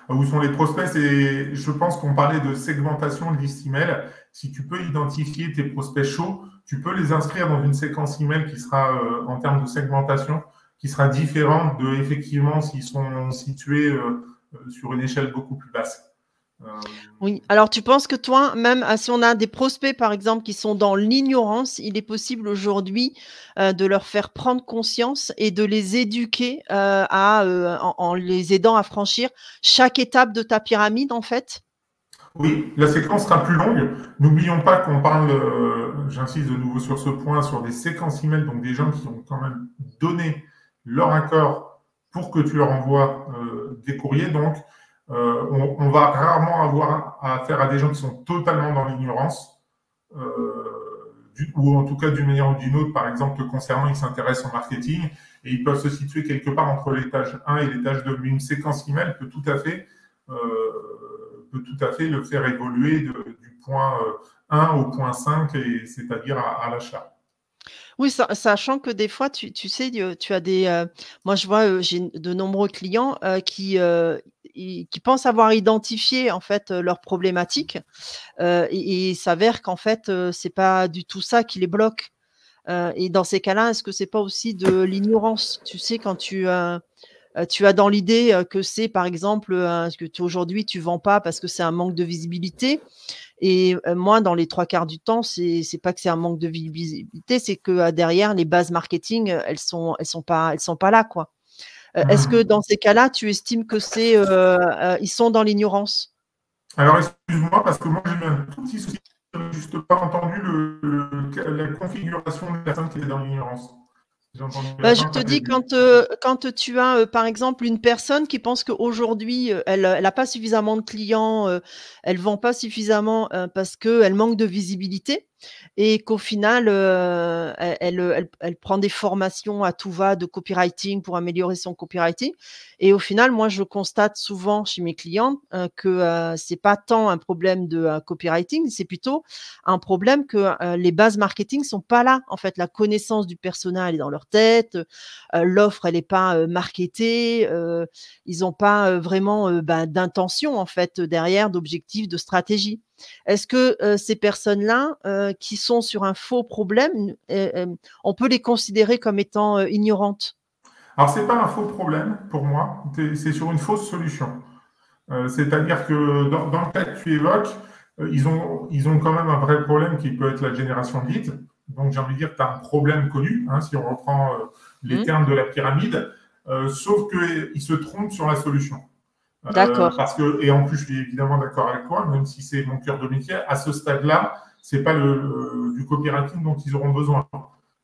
Speaker 2: où sont les prospects. Je pense qu'on parlait de segmentation de liste email. Si tu peux identifier tes prospects chauds, tu peux les inscrire dans une séquence email qui sera, en termes de segmentation, qui sera différente de, effectivement, s'ils sont situés sur une échelle beaucoup plus basse.
Speaker 1: Oui, alors tu penses que toi, même si on a des prospects, par exemple, qui sont dans l'ignorance, il est possible aujourd'hui de leur faire prendre conscience et de les éduquer en les aidant à franchir chaque étape de ta pyramide, en fait?
Speaker 2: Oui, la séquence sera plus longue. N'oublions pas qu'on parle, j'insiste de nouveau sur ce point, sur des séquences email, donc des gens qui ont quand même donné leur accord pour que tu leur envoies des courriers. Donc, on va rarement avoir affaire à des gens qui sont totalement dans l'ignorance, ou en tout cas d'une manière ou d'une autre, par exemple, te concernant, ils s'intéressent au marketing et ils peuvent se situer quelque part entre l'étage 1 et l'étage 2. Mais une séquence email peut tout à fait le faire évoluer du point 1 au point 5, c'est-à-dire à l'achat.
Speaker 1: Oui, sachant que des fois, tu sais, tu as des, moi je vois, j'ai de nombreux clients, qui pensent avoir identifié en fait, leurs problématiques, et il s'avère qu'en fait, c'est pas du tout ça qui les bloque. Et dans ces cas-là, est-ce que c'est pas aussi de l'ignorance? Tu sais, quand tu as dans l'idée, que c'est par exemple, que aujourd'hui tu vends pas parce que c'est un manque de visibilité. Et moi, dans les 3 quarts du temps, c'est pas que c'est un manque de visibilité, c'est que, derrière les bases marketing, elles sont pas là, quoi. Est-ce que
Speaker 2: Hmm.
Speaker 1: dans ces cas-là, tu estimes que c'est, ils sont dans l'ignorance?
Speaker 2: Alors, excuse-moi, parce que moi, j'ai eu un tout petit souci. Je n'ai juste pas entendu la configuration de la personne qui est dans l'ignorance. J'ai entendu la
Speaker 1: Bah, je
Speaker 2: fin,
Speaker 1: te
Speaker 2: pas le
Speaker 1: dis
Speaker 2: début.
Speaker 1: quand tu as, par exemple, une personne qui pense qu'aujourd'hui, elle a pas suffisamment de clients, elle vend pas suffisamment, parce qu'elle manque de visibilité et qu'au final, elle prend des formations à tout va de copywriting pour améliorer son copywriting et au final, moi, je constate souvent chez mes clientes, que, c'est pas tant un problème de, copywriting, c'est plutôt un problème que, les bases marketing sont pas là. En fait, la connaissance du persona, elle est dans leur tête, l'offre, elle est pas, marketée, ils ont pas, vraiment, bah, d'intention, en fait, derrière, d'objectifs, de stratégie. Est-ce que, ces personnes-là, qui sont sur un faux problème, on peut les considérer comme étant, ignorantes?
Speaker 2: Alors, ce n'est pas un faux problème pour moi, c'est sur une fausse solution. C'est-à-dire que dans le cas que tu évoques, ils ont quand même un vrai problème qui peut être la génération de leads. Donc, j'ai envie de dire que tu as un problème connu, hein, si on reprend les
Speaker 1: Mmh,
Speaker 2: termes de la pyramide, sauf qu'ils se trompent sur la solution.
Speaker 1: d'accord.
Speaker 2: Parce que, et en plus, je suis évidemment d'accord avec toi, même si c'est mon cœur de métier, à ce stade-là, ce n'est pas du copywriting dont ils auront besoin.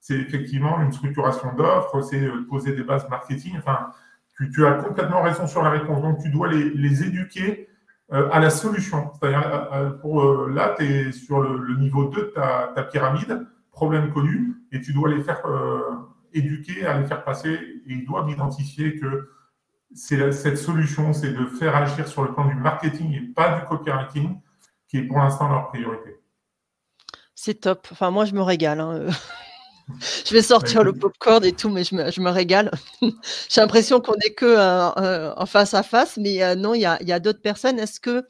Speaker 2: C'est effectivement une structuration d'offres, c'est poser des bases marketing. Enfin, tu as complètement raison sur la réponse. Donc, tu dois les éduquer à la solution. C'est-à-dire, là, tu es sur le niveau 2 de ta pyramide, problème connu, et tu dois les faire éduquer, à les faire passer, et ils doivent identifier que cette solution, c'est de faire agir sur le plan du marketing et pas du copywriting, qui est pour l'instant leur priorité.
Speaker 1: C'est top. Enfin, moi, je me régale, hein, je vais
Speaker 2: Bah,
Speaker 1: sortir le
Speaker 2: écoute,
Speaker 1: popcorn et tout, mais je me régale. J'ai l'impression qu'on est que, en face à face, mais non, il y a d'autres personnes. Est-ce que,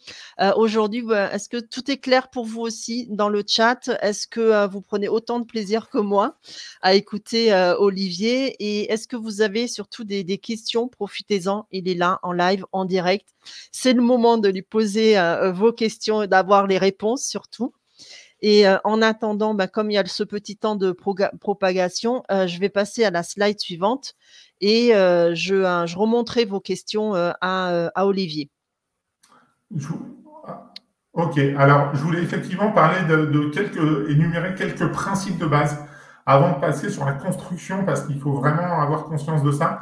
Speaker 1: aujourd'hui, est-ce que tout est clair pour vous aussi dans le chat? Est-ce que, vous prenez autant de plaisir que moi à écouter, Olivier? Et est-ce que vous avez surtout des questions? Profitez-en, il est là en live, en direct. C'est le moment de lui poser, vos questions et d'avoir les réponses surtout. Et en attendant, bah, comme il y a ce petit temps de propagation, je vais passer à la slide suivante et je remonterai vos questions, à Olivier.
Speaker 2: je ok, alors je voulais effectivement parler énumérer quelques principes de base avant de passer sur la construction, parce qu'il faut vraiment avoir conscience de ça.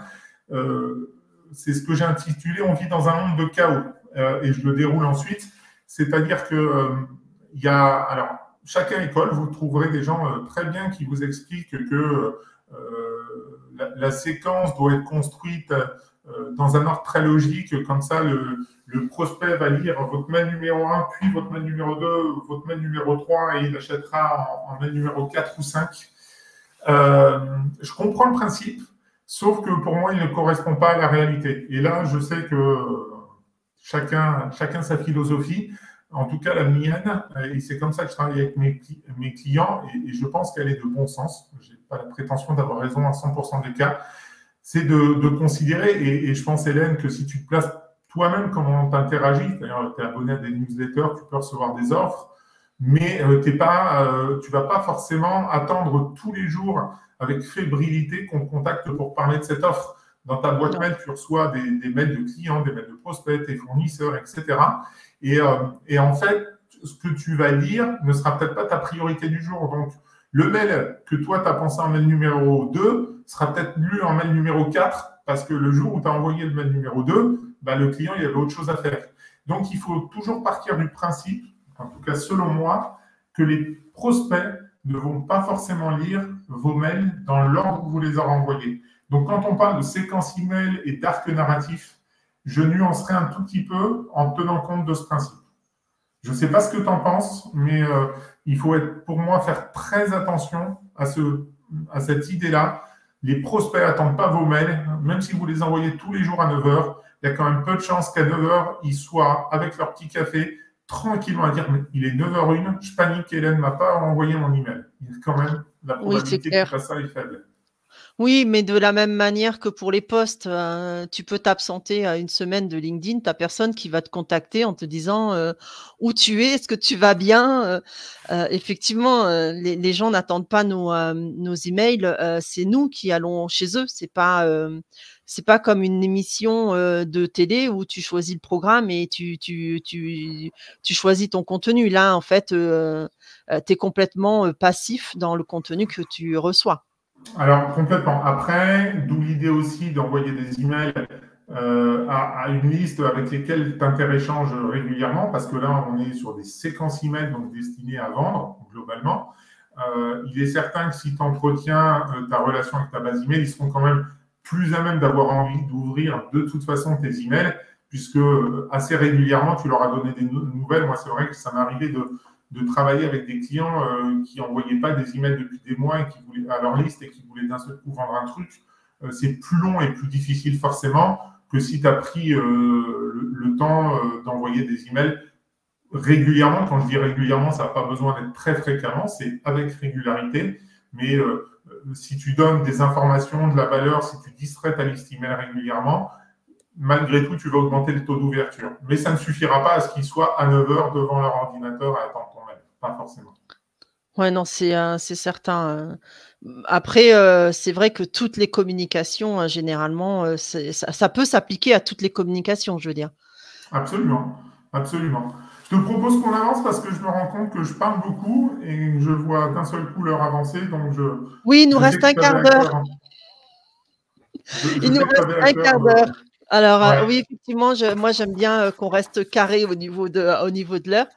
Speaker 2: Euh, c'est ce que j'ai intitulé On vit dans un monde de chaos, et je le déroule ensuite. C'est-à-dire que il y a, alors, chaque école, vous trouverez des gens très bien qui vous expliquent que la séquence doit être construite dans un ordre très logique, comme ça le prospect va lire votre mail numéro 1, puis votre mail numéro 2, votre mail numéro 3, et il achètera en mail numéro 4 ou 5. Je comprends le principe, sauf que pour moi, il ne correspond pas à la réalité. Et là, je sais que chacun sa philosophie, en tout cas la mienne, et c'est comme ça que je travaille avec mes clients, et je pense qu'elle est de bon sens. Je n'ai pas la prétention d'avoir raison à 100% des cas. C'est de considérer, et je pense, Hélène, que si tu te places toi-même comment tu interagis, c'est-à-dire tu es abonné à des newsletters, tu peux recevoir des offres, mais tu ne vas pas forcément attendre tous les jours avec fébrilité qu'on te contacte pour parler de cette offre. Dans ta boîte
Speaker 1: Non.
Speaker 2: mail, tu reçois des mails de clients, des mails de prospects, tes fournisseurs, etc. Et en fait, ce que tu vas lire ne sera peut-être pas ta priorité du jour. Donc, le mail que toi, tu as pensé en mail numéro 2 sera peut-être lu en mail numéro 4, parce que le jour où tu as envoyé le mail numéro 2, bah, le client, il avait autre chose à faire. Donc, il faut toujours partir du principe, en tout cas selon moi, que les prospects ne vont pas forcément lire vos mails dans l'ordre où vous les aurez envoyés. Donc, quand on parle de séquence email et d'arc narratif, je nuancerai un tout petit peu en tenant compte de ce principe. Je ne sais pas ce que tu en penses, mais il faut pour moi faire très attention à à cette idée-là. Les prospects n'attendent pas vos mails, même si vous les envoyez tous les jours à 9 heures. Il y a quand même peu de chances qu'à 9 heures, ils soient avec leur petit café, tranquillement à dire mais il est 9h01, je panique, Hélène ne m'a pas envoyé mon email. Il y a quand même la probabilité qu'il fasse ça est faible.
Speaker 1: Oui, mais de la même manière que pour les posts, tu peux t'absenter à une semaine de LinkedIn, tu as personne qui va te contacter en te disant, où tu es, est-ce que tu vas bien? Effectivement, les gens n'attendent pas nos emails, c'est nous qui allons chez eux. C'est pas comme une émission, de télé où tu choisis le programme et tu choisis ton contenu. Là, en fait, tu es complètement, passif dans le contenu que tu reçois.
Speaker 2: Alors, complètement. Après, d'où l'idée aussi d'envoyer des emails à une liste avec lesquelles tu interéchanges régulièrement, parce que là, on est sur des séquences emails donc destinées à vendre globalement. Il est certain que si tu entretiens ta relation avec ta base email, ils seront quand même plus à même d'avoir envie d'ouvrir de toute façon tes emails, puisque assez régulièrement, tu leur as donné des nouvelles. Moi, c'est vrai que ça m'est arrivé de travailler avec des clients qui n'envoyaient pas des emails depuis des mois et qui voulaient, à leur liste et qui voulaient d'un seul coup vendre un truc. C'est plus long et plus difficile forcément que si tu as pris le temps d'envoyer des emails régulièrement. Quand je dis régulièrement, ça n'a pas besoin d'être très fréquemment, c'est avec régularité. Mais si tu donnes des informations, de la valeur, si tu distrais ta liste email régulièrement, malgré tout, tu vas augmenter le taux d'ouverture. Mais ça ne suffira pas à ce qu'ils soient à 9 heures devant leur ordinateur à attendre ton mail. Pas forcément.
Speaker 1: Ouais, non, c'est certain. Après, c'est vrai que toutes les communications, généralement, ça peut s'appliquer à toutes les communications, je veux dire.
Speaker 2: Absolument, absolument. Je te propose qu'on avance parce que je me rends compte que je parle beaucoup et que je vois d'un seul coup l'heure avancer. Donc,
Speaker 1: oui, il nous
Speaker 2: je sais
Speaker 1: reste
Speaker 2: que
Speaker 1: un
Speaker 2: tu avais
Speaker 1: quart
Speaker 2: à
Speaker 1: d'heure.
Speaker 2: cœur.
Speaker 1: Il nous
Speaker 2: sais que tu
Speaker 1: reste
Speaker 2: avais à
Speaker 1: un
Speaker 2: cœur
Speaker 1: quart d'heure. Alors,
Speaker 2: ouais.
Speaker 1: oui, effectivement, moi, j'aime bien qu'on reste carré au niveau de l'heure.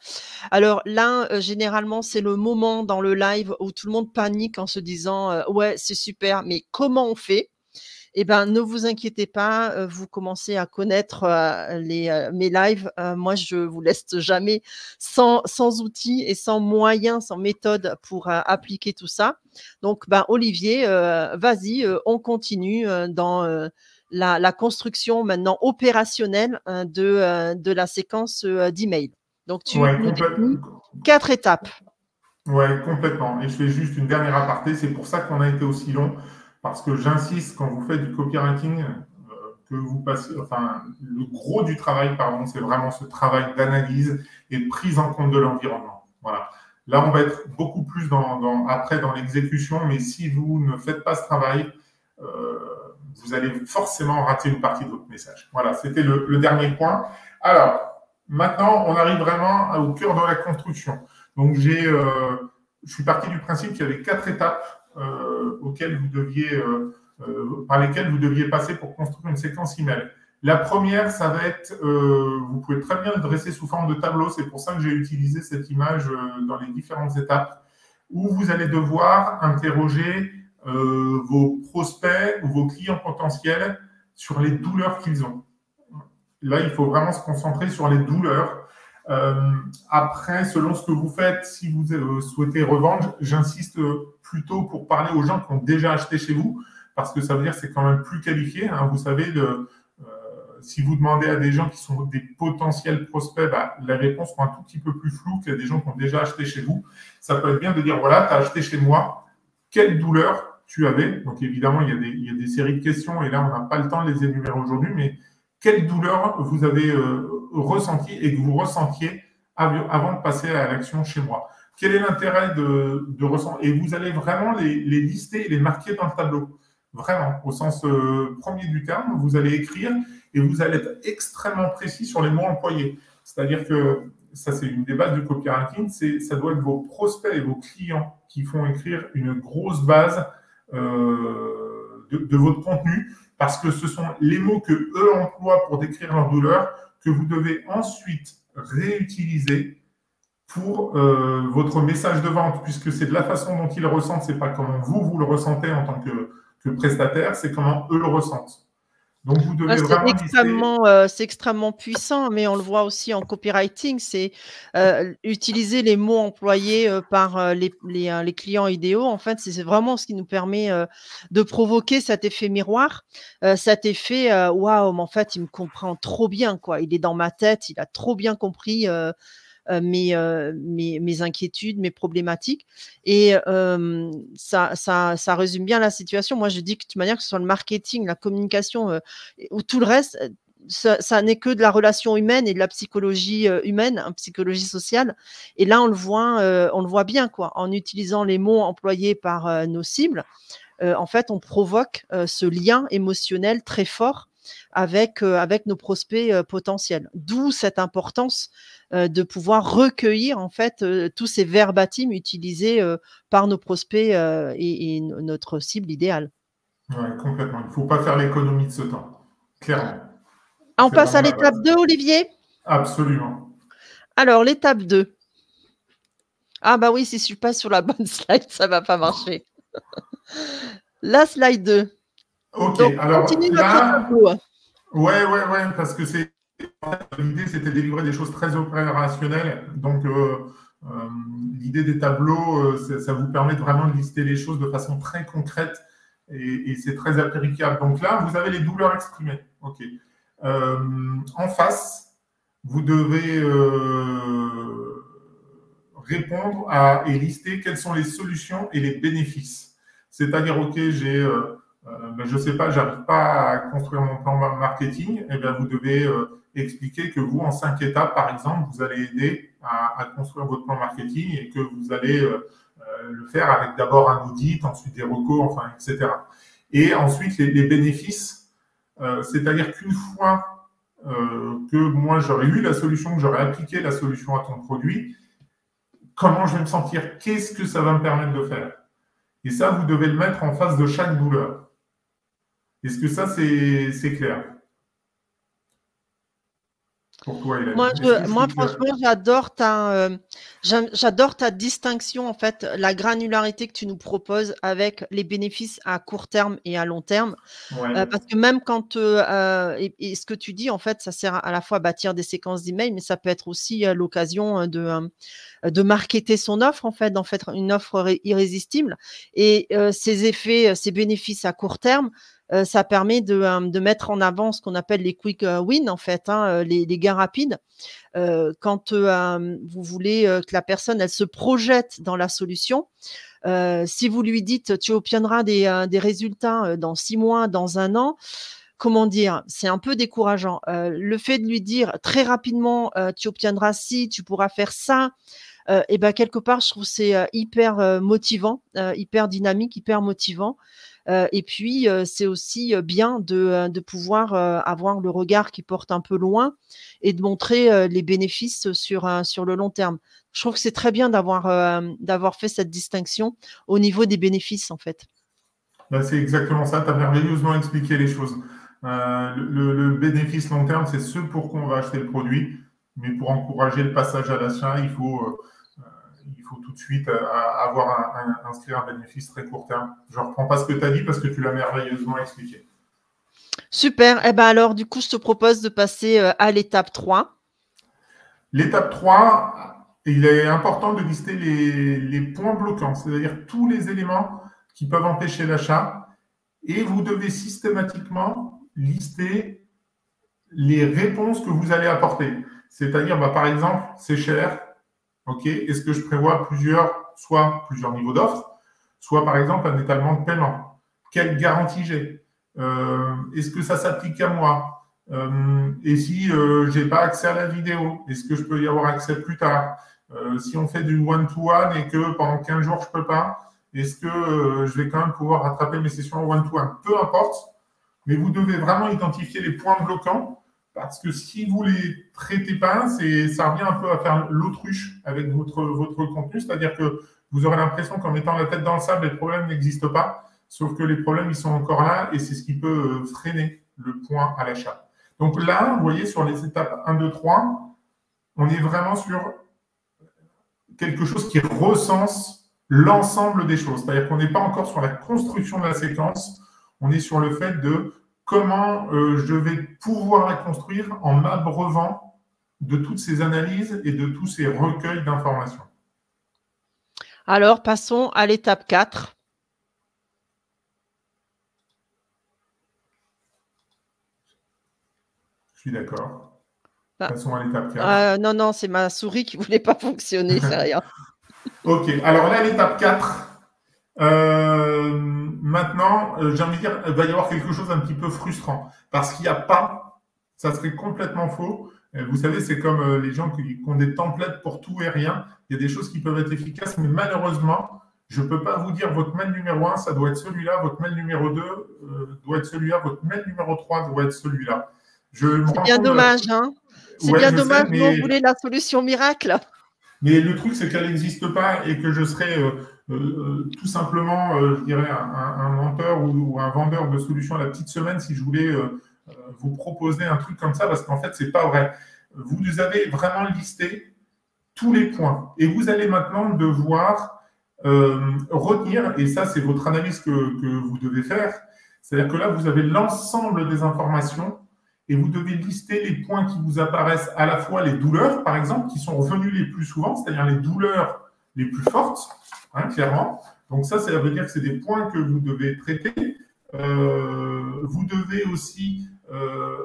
Speaker 1: Alors là, généralement, c'est le moment dans le live où tout le monde panique en se disant, «Ouais, c'est super, mais comment on fait?» Eh ben, ne vous inquiétez pas, vous commencez à connaître, mes lives. Moi, je vous laisse jamais sans outils et sans moyens, sans méthode pour, appliquer tout ça. Donc, ben, Olivier, vas-y, on continue, dans, la construction maintenant opérationnelle, de la séquence, d'email. Donc tu
Speaker 2: Ouais,
Speaker 1: nous définis 4 étapes.
Speaker 2: ouais, complètement. Et je fais juste une dernière aparté. C'est pour ça qu'on a été aussi long, parce que j'insiste, quand vous faites du copywriting, que vous passez, enfin, le gros du travail, pardon, c'est vraiment ce travail d'analyse et de prise en compte de l'environnement. Voilà. Là, on va être beaucoup plus après dans l'exécution, mais si vous ne faites pas ce travail, vous allez forcément rater une partie de votre message. Voilà, c'était le dernier point. Alors, maintenant, on arrive vraiment au cœur de la construction. Donc, je suis parti du principe qu'il y avait 4 étapes par lesquelles vous deviez passer pour construire une séquence email. La première, ça va être, vous pouvez très bien le dresser sous forme de tableau, c'est pour ça que j'ai utilisé cette image dans les différentes étapes, où vous allez devoir interroger vos prospects ou vos clients potentiels sur les douleurs qu'ils ont. Là, il faut vraiment se concentrer sur les douleurs. Après, selon ce que vous faites, si vous souhaitez revendre, j'insiste plutôt pour parler aux gens qui ont déjà acheté chez vous, parce que ça veut dire que c'est quand même plus qualifié. Hein. Vous savez, si vous demandez à des gens qui sont des potentiels prospects, bah, la réponse sera un tout petit peu plus floue qu'il y a des gens qui ont déjà acheté chez vous. Ça peut être bien de dire, voilà, tu as acheté chez moi, quelle douleur tu avais? Donc évidemment, il y a des séries de questions, et là, on n'a pas le temps de les énumérer aujourd'hui, mais quelle douleur vous avez ressenti et que vous ressentiez avant de passer à l'action chez moi? Quel est l'intérêt de ressentir? Et vous allez vraiment les lister et les marquer dans le tableau. Vraiment, au sens premier du terme, vous allez écrire et vous allez être extrêmement précis sur les mots employés. C'est-à-dire que ça, c'est une des bases du copywriting, ça doit être vos prospects et vos clients qui font écrire une grosse base de votre contenu, parce que ce sont les mots que eux emploient pour décrire leur douleur que vous devez ensuite réutiliser pour votre message de vente, puisque c'est de la façon dont ils le ressentent, c'est pas comment vous le ressentez en tant que prestataire, c'est comment eux le ressentent. Donc, vous devez vraiment lister.
Speaker 1: C'est extrêmement puissant, mais on le voit aussi en copywriting, c'est utiliser les mots employés par les clients idéaux. En fait, c'est vraiment ce qui nous permet de provoquer cet effet miroir, cet effet waouh, mais en fait, il me comprend trop bien, quoi. Il est dans ma tête, il a trop bien compris mes inquiétudes, mes problématiques. Et ça résume bien la situation. Moi, je dis que de toute manière, que ce soit le marketing, la communication ou tout le reste, ça n'est que de la relation humaine et de la psychologie humaine, psychologie sociale. Et là, on le voit bien, quoi. En utilisant les mots employés par nos cibles, en fait, on provoque ce lien émotionnel très fort avec nos prospects potentiels. D'où cette importance de pouvoir recueillir en fait tous ces verbatims utilisés par nos prospects et notre cible idéale.
Speaker 2: Ouais, complètement. Il ne faut pas faire l'économie de ce temps, clairement.
Speaker 1: On passe à l'étape 2, Olivier?
Speaker 2: Absolument.
Speaker 1: Alors, l'étape 2. Ah bah oui, si je ne suis pas sur la bonne slide, ça ne va pas marcher. La slide 2.
Speaker 2: Ok,
Speaker 1: donc,
Speaker 2: alors
Speaker 1: continue
Speaker 2: là,
Speaker 1: notre tableau.
Speaker 2: Ouais, parce que l'idée, c'était de délivrer des choses très opérationnelles. Donc, l'idée des tableaux, ça vous permet vraiment de lister les choses de façon très concrète et c'est très applicable. Donc là, vous avez les douleurs exprimées. Ok. En face, vous devez répondre et lister quelles sont les solutions et les bénéfices. C'est-à-dire, ok, je ne sais pas, j'arrive pas à construire mon plan marketing, et bien vous devez expliquer que vous, en 5 étapes, par exemple, vous allez aider à construire votre plan marketing et que vous allez le faire avec d'abord un audit, ensuite des recos, enfin, etc. Et ensuite, les bénéfices, c'est-à-dire qu'une fois que moi, j'aurais eu la solution, que j'aurais appliqué la solution à ton produit, comment je vais me sentir? Qu'est-ce que ça va me permettre de faire? Et ça, vous devez le mettre en face de chaque douleur. Est-ce que ça, c'est clair pour toi, Hélène?
Speaker 1: Moi, franchement, j'adore ta distinction, en fait, la granularité que tu nous proposes avec les bénéfices à court terme et à long terme.
Speaker 2: Ouais.
Speaker 1: Parce que même quand, et ce que tu dis, en fait, ça sert à la fois à bâtir des séquences d'emails, mais ça peut être aussi l'occasion de marketer son offre, en fait, d'en faire une offre irrésistible. Et ces effets, ces bénéfices à court terme, ça permet de mettre en avant ce qu'on appelle les quick wins, en fait, les gains rapides. Quand vous voulez que la personne, elle se projette dans la solution, si vous lui dites tu obtiendras des résultats dans 6 mois, dans 1 an, comment dire, c'est un peu décourageant. Le fait de lui dire très rapidement tu obtiendras ci, tu pourras faire ça, et ben quelque part, je trouve c'est hyper motivant, hyper dynamique, hyper motivant. Et puis, c'est aussi bien de pouvoir avoir le regard qui porte un peu loin et de montrer les bénéfices sur le long terme. Je trouve que c'est très bien d'avoir fait cette distinction au niveau des bénéfices, en fait.
Speaker 2: Ben, c'est exactement ça. Tu as merveilleusement expliqué les choses. Le bénéfice long terme, c'est ce pour quoi on va acheter le produit. Mais pour encourager le passage à l'achat, il faut tout de suite inscrire un bénéfice très court terme. Je ne reprends pas ce que tu as dit parce que tu l'as merveilleusement expliqué.
Speaker 1: Super. Eh ben alors, du coup, je te propose de passer à l'étape 3.
Speaker 2: L'étape 3, il est important de lister les points bloquants, c'est-à-dire tous les éléments qui peuvent empêcher l'achat. Et vous devez systématiquement lister les réponses que vous allez apporter. C'est-à-dire, par exemple, c'est cher. Ok, est-ce que je prévois soit plusieurs niveaux d'offres, soit par exemple un étalement de paiement? Quelle garantie j'ai? Est-ce que ça s'applique à moi? Et si je n'ai pas accès à la vidéo, est-ce que je peux y avoir accès plus tard? Si on fait du one-to-one et que pendant 15 jours, je ne peux pas, est-ce que je vais quand même pouvoir rattraper mes sessions en one-to-one? Peu importe, mais vous devez vraiment identifier les points bloquants parce que si vous ne les traitez pas, ça revient un peu à faire l'autruche avec votre contenu, c'est-à-dire que vous aurez l'impression qu'en mettant la tête dans le sable, les problèmes n'existent pas, sauf que les problèmes, ils sont encore là et c'est ce qui peut freiner le point à l'achat. Donc là, vous voyez, sur les étapes 1, 2, 3, on est vraiment sur quelque chose qui recense l'ensemble des choses. C'est-à-dire qu'on n'est pas encore sur la construction de la séquence, on est sur le fait de comment je vais pouvoir la construire en m'abreuvant de toutes ces analyses et de tous ces recueils d'informations.
Speaker 1: Alors, passons à l'étape 4.
Speaker 2: Je suis d'accord.
Speaker 1: Bah,
Speaker 2: Passons à l'étape 4.
Speaker 1: non, c'est ma souris qui ne voulait pas fonctionner, c'est rien.
Speaker 2: Ok, alors là, l'étape 4. Maintenant, j'ai envie de dire, il va y avoir quelque chose d'un petit peu frustrant parce qu'il n'y a pas, ça serait complètement faux. Vous savez, c'est comme les gens qui ont des templates pour tout et rien. Il y a des choses qui peuvent être efficaces, mais malheureusement, je ne peux pas vous dire votre mail numéro 1, ça doit être celui-là, votre mail numéro 2 doit être celui-là, votre mail numéro 3 doit être celui-là.
Speaker 1: C'est bien dommage, hein. C'est bien dommage, nous on voulait la solution miracle.
Speaker 2: Mais le truc, c'est qu'elle n'existe pas et que je serais tout simplement, je dirais, un menteur ou un vendeur de solutions à la petite semaine si je voulais vous proposer un truc comme ça, parce qu'en fait, ce n'est pas vrai. Vous avez vraiment listé tous les points et vous allez maintenant devoir retenir, et ça, c'est votre analyse que vous devez faire, c'est-à-dire que là, vous avez l'ensemble des informations et vous devez lister les points qui vous apparaissent, à la fois les douleurs, par exemple, qui sont revenues les plus souvent, c'est-à-dire les douleurs les plus fortes, hein, clairement. Donc ça veut dire que c'est des points que vous devez traiter. Vous devez aussi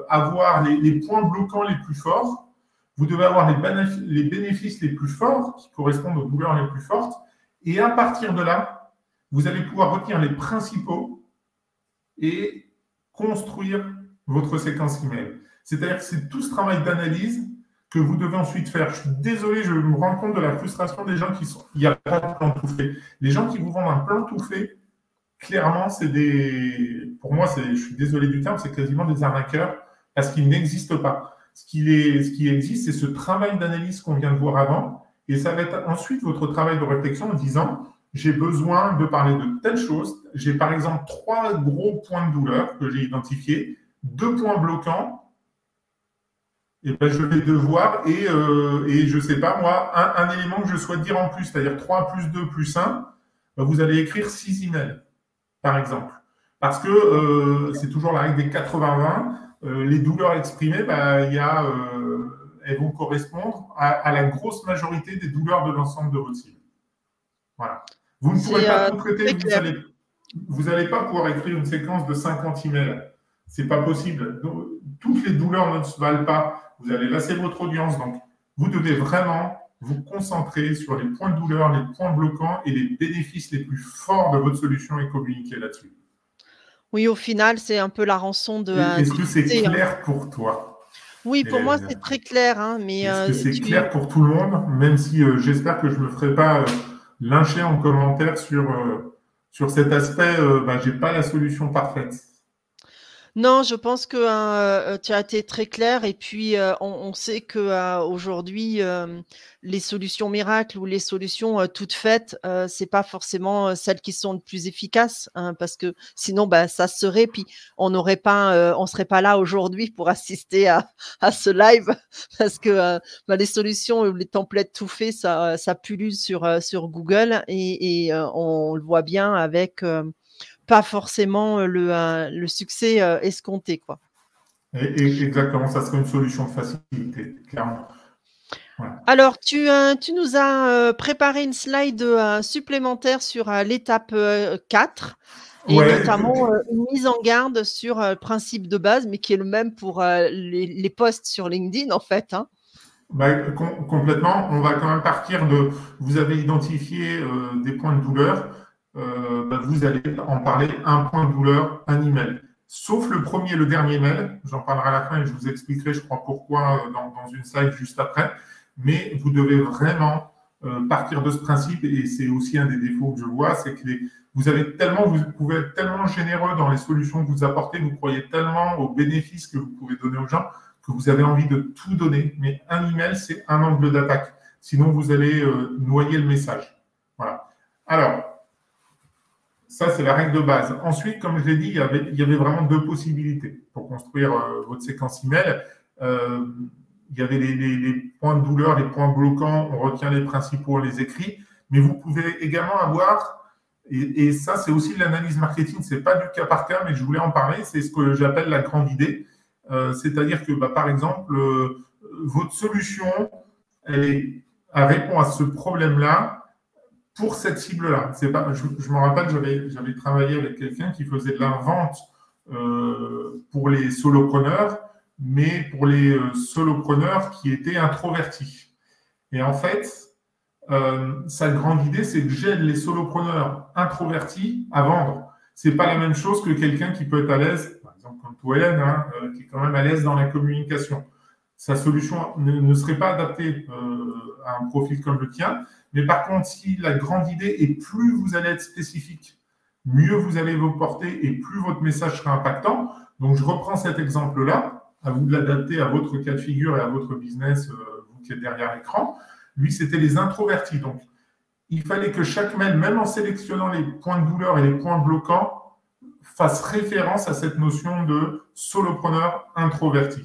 Speaker 2: avoir les points bloquants les plus forts. Vous devez avoir les bénéfices les plus forts, qui correspondent aux douleurs les plus fortes. Et à partir de là, vous allez pouvoir retenir les principaux et construire votre séquence email. C'est-à-dire que c'est tout ce travail d'analyse que vous devez ensuite faire. Je suis désolé, je me rends compte de la frustration des gens qui sont. Il n'y a pas de plan tout fait. Les gens qui vous vendent un plan tout fait, clairement, c'est des. Pour moi, je suis désolé du terme, c'est quasiment des arnaqueurs parce qu'ils n'existent pas. Ce qui existe, c'est ce travail d'analyse qu'on vient de voir avant. Et ça va être ensuite votre travail de réflexion en disant j'ai besoin de parler de telle chose. J'ai par exemple 3 gros points de douleur que j'ai identifiés, 2 points bloquants. Et ben, je vais devoir, et je ne sais pas moi, un élément que je souhaite dire en plus, c'est-à-dire 3 plus 2 plus 1, ben, vous allez écrire 6 emails, par exemple. Parce que c'est toujours la règle des 80-20. Les douleurs exprimées, ben, elles vont correspondre à la grosse majorité des douleurs de l'ensemble de votre cible. Voilà. Vous ne pourrez pas tout traiter, vous n'allez pas pouvoir écrire une séquence de 50 emails. Ce n'est pas possible. Donc, toutes les douleurs ne se valent pas. Vous allez lasser votre audience. Donc, vous devez vraiment vous concentrer sur les points de douleur, les points bloquants et les bénéfices les plus forts de votre solution et communiquer là-dessus.
Speaker 1: Oui, au final, c'est un peu la rançon de.
Speaker 2: Est-ce que c'est clair pour toi?
Speaker 1: Oui, pour moi, c'est très clair. Hein, mais
Speaker 2: est-ce que c'est clair pour tout le monde? Même si j'espère que je ne me ferai pas lyncher en commentaire sur cet aspect, je n'ai pas la solution parfaite.
Speaker 1: Non, je pense que tu as été très clair et puis on sait que aujourd'hui les solutions miracles ou les solutions toutes faites, c'est pas forcément celles qui sont les plus efficaces, hein, parce que sinon ça serait puis on n'aurait pas on serait pas là aujourd'hui pour assister à ce live parce que les solutions ou les templates tout faits ça pullule sur Google et on le voit bien avec pas forcément le succès escompté, quoi.
Speaker 2: Exactement, ça serait une solution de facilité, clairement.
Speaker 1: Voilà. Alors, tu nous as préparé une slide supplémentaire sur l'étape 4 et notamment une mise en garde sur le principe de base, mais qui est le même pour les posts sur LinkedIn, en fait. Hein.
Speaker 2: Complètement. On va quand même partir de... Vous avez identifié des points de douleur. Vous allez en parler, un point de douleur, un email. Sauf le premier et le dernier mail, j'en parlerai à la fin et je vous expliquerai, je crois, pourquoi dans une slide juste après. Mais vous devez vraiment partir de ce principe, et c'est aussi un des défauts que je vois, c'est que vous pouvez être tellement généreux dans les solutions que vous apportez, vous croyez tellement aux bénéfices que vous pouvez donner aux gens, que vous avez envie de tout donner. Mais un email, c'est un angle d'attaque. Sinon, vous allez noyer le message. Voilà. Alors, ça, c'est la règle de base. Ensuite, comme je l'ai dit, il y avait vraiment 2 possibilités pour construire votre séquence email. Il y avait les points de douleur, les points bloquants, on retient les principaux, on les écrit. Mais vous pouvez également avoir Et ça, c'est aussi de l'analyse marketing. Ce n'est pas du cas par cas, mais je voulais en parler. C'est ce que j'appelle la grande idée. C'est-à-dire que, par exemple, votre solution, elle répond à ce problème-là pour cette cible-là. Je me rappelle, j'avais travaillé avec quelqu'un qui faisait de la vente pour les solopreneurs, mais pour les solopreneurs qui étaient introvertis. Et en fait, sa grande idée, c'est que j'aide les solopreneurs introvertis à vendre. C'est pas la même chose que quelqu'un qui peut être à l'aise, par exemple comme toi, Hélène, qui est quand même à l'aise dans la communication. Sa solution ne serait pas adaptée à un profil comme le tien. Mais par contre, si la grande idée est plus vous allez être spécifique, mieux vous allez vous porter et plus votre message sera impactant. Donc, je reprends cet exemple-là, à vous de l'adapter à votre cas de figure et à votre business, vous qui êtes derrière l'écran. Lui, c'était les introvertis. Donc, il fallait que chaque mail, même en sélectionnant les points de douleur et les points bloquants, fasse référence à cette notion de solopreneur introverti.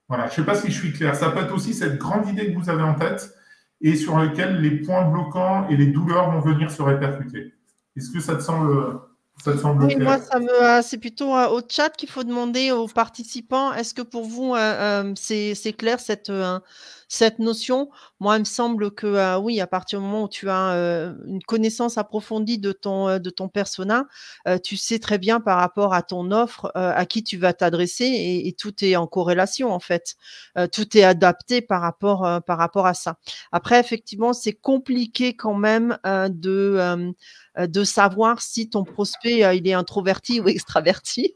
Speaker 2: Voilà, je ne sais pas si je suis clair. Ça peut être aussi cette grande idée que vous avez en tête et sur laquelle les points bloquants et les douleurs vont venir se répercuter. Est-ce que ça te semble
Speaker 1: Oui,
Speaker 2: clair?
Speaker 1: moi, c'est plutôt au chat qu'il faut demander aux participants. Est-ce que pour vous, c'est clair cette notion? Moi, il me semble que oui, à partir du moment où tu as une connaissance approfondie de ton persona, tu sais très bien par rapport à ton offre à qui tu vas t'adresser et tout est en corrélation en fait. Tout est adapté par rapport à ça. Après, effectivement, c'est compliqué quand même de savoir si ton prospect il est introverti ou extraverti.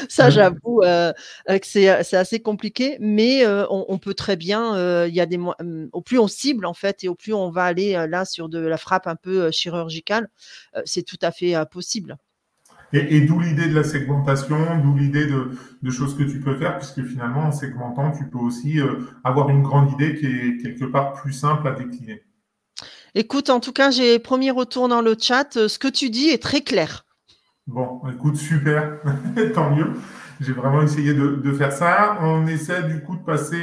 Speaker 1: Ça, j'avoue que c'est assez compliqué, mais on peut très bien, il y a au plus on cible en fait et au plus on va aller là sur de la frappe un peu chirurgicale, c'est tout à fait possible.
Speaker 2: Et d'où l'idée de la segmentation, d'où l'idée de choses que tu peux faire, puisque finalement, en segmentant, tu peux aussi avoir une grande idée qui est quelque part plus simple à décliner.
Speaker 1: Écoute, en tout cas, j'ai premier retour dans le chat. Ce que tu dis est très clair.
Speaker 2: Bon, écoute, super, tant mieux. J'ai vraiment essayé de faire ça. On essaie du coup de passer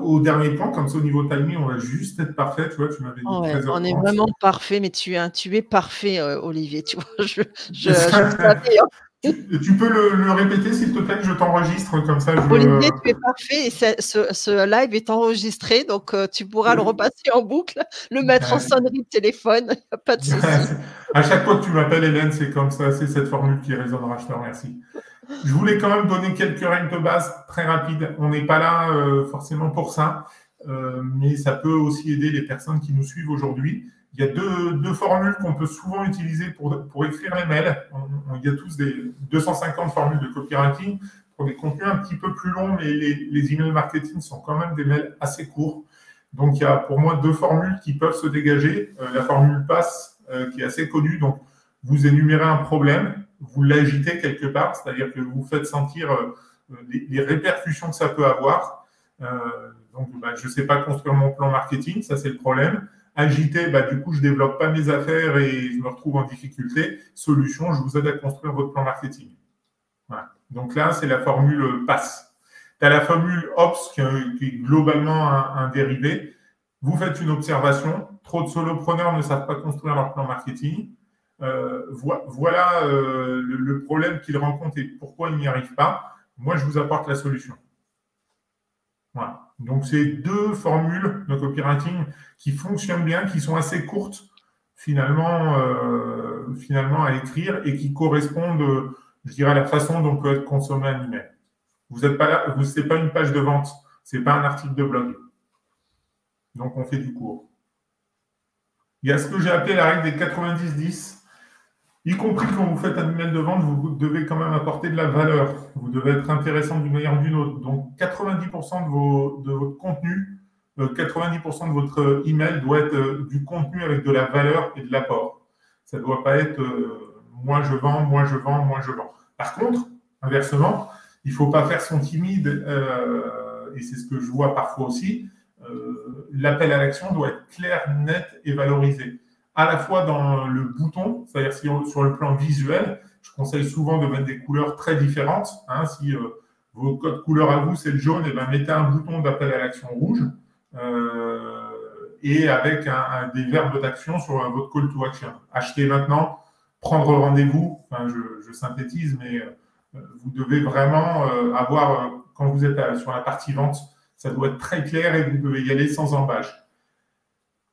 Speaker 2: au dernier plan, comme ça au niveau timing, on va juste être parfait. Tu vois, tu m'avais dit
Speaker 1: Oh ouais, on est
Speaker 2: 13h30.
Speaker 1: vraiment parfait, mais tu es parfait, Olivier. Tu vois, je savais, hein.
Speaker 2: Tu peux le répéter, s'il te plaît, que je t'enregistre, comme ça
Speaker 1: Olivier, tu es parfait et ce live est enregistré, donc tu pourras le repasser en boucle, le mettre en sonnerie de téléphone, il n'y a pas de souci.
Speaker 2: À chaque fois que tu m'appelles, Hélène, c'est comme ça, c'est cette formule qui résonnera, je te remercie. Je voulais quand même donner quelques règles de base très rapides. On n'est pas là forcément pour ça, mais ça peut aussi aider les personnes qui nous suivent aujourd'hui. Il y a deux formules qu'on peut souvent utiliser pour écrire les mails. Il y a tous des 250 formules de copywriting pour des contenus un petit peu plus longs, mais les emails marketing sont quand même des mails assez courts. Donc, il y a pour moi deux formules qui peuvent se dégager. La formule PASS, qui est assez connue. Donc, vous énumérez un problème, vous l'agitez quelque part, c'est-à-dire que vous faites sentir les répercussions que ça peut avoir. Donc, je ne sais pas construire mon plan marketing, ça c'est le problème. Agité, du coup, je ne développe pas mes affaires et je me retrouve en difficulté. Solution, je vous aide à construire votre plan marketing. Voilà. Donc là, c'est la formule PASS. Tu as la formule OPS qui est globalement un dérivé. Vous faites une observation. Trop de solopreneurs ne savent pas construire leur plan marketing. Voilà le problème qu'ils rencontrent et pourquoi ils n'y arrivent pas. Moi, je vous apporte la solution. Voilà. Donc, c'est deux formules de copywriting qui fonctionnent bien, qui sont assez courtes finalement à écrire et qui correspondent, je dirais, à la façon dont peut être consommé un email. Vous n'êtes pas là, ce n'est pas une page de vente, ce n'est pas un article de blog. Donc, on fait du court. Il y a ce que j'ai appelé la règle des 90-10. Y compris quand vous faites un email de vente, vous devez quand même apporter de la valeur. Vous devez être intéressant d'une manière ou d'une autre. Donc, 90% de votre contenu, 90% de votre email doit être du contenu avec de la valeur et de l'apport. Ça ne doit pas être moi je vends, moi je vends, moi je vends. Par contre, inversement, il ne faut pas faire son timide, et c'est ce que je vois parfois aussi. L'appel à l'action doit être clair, net et valorisé. À la fois dans le bouton, c'est-à-dire sur le plan visuel, je conseille souvent de mettre des couleurs très différentes. Si vos codes couleurs à vous, c'est le jaune, et mettez un bouton d'appel à l'action rouge. et avec des verbes d'action sur votre call to action. Acheter maintenant, prendre rendez-vous, enfin, je synthétise, mais vous devez vraiment avoir, quand vous êtes sur la partie vente, ça doit être très clair et vous devez y aller sans embâche.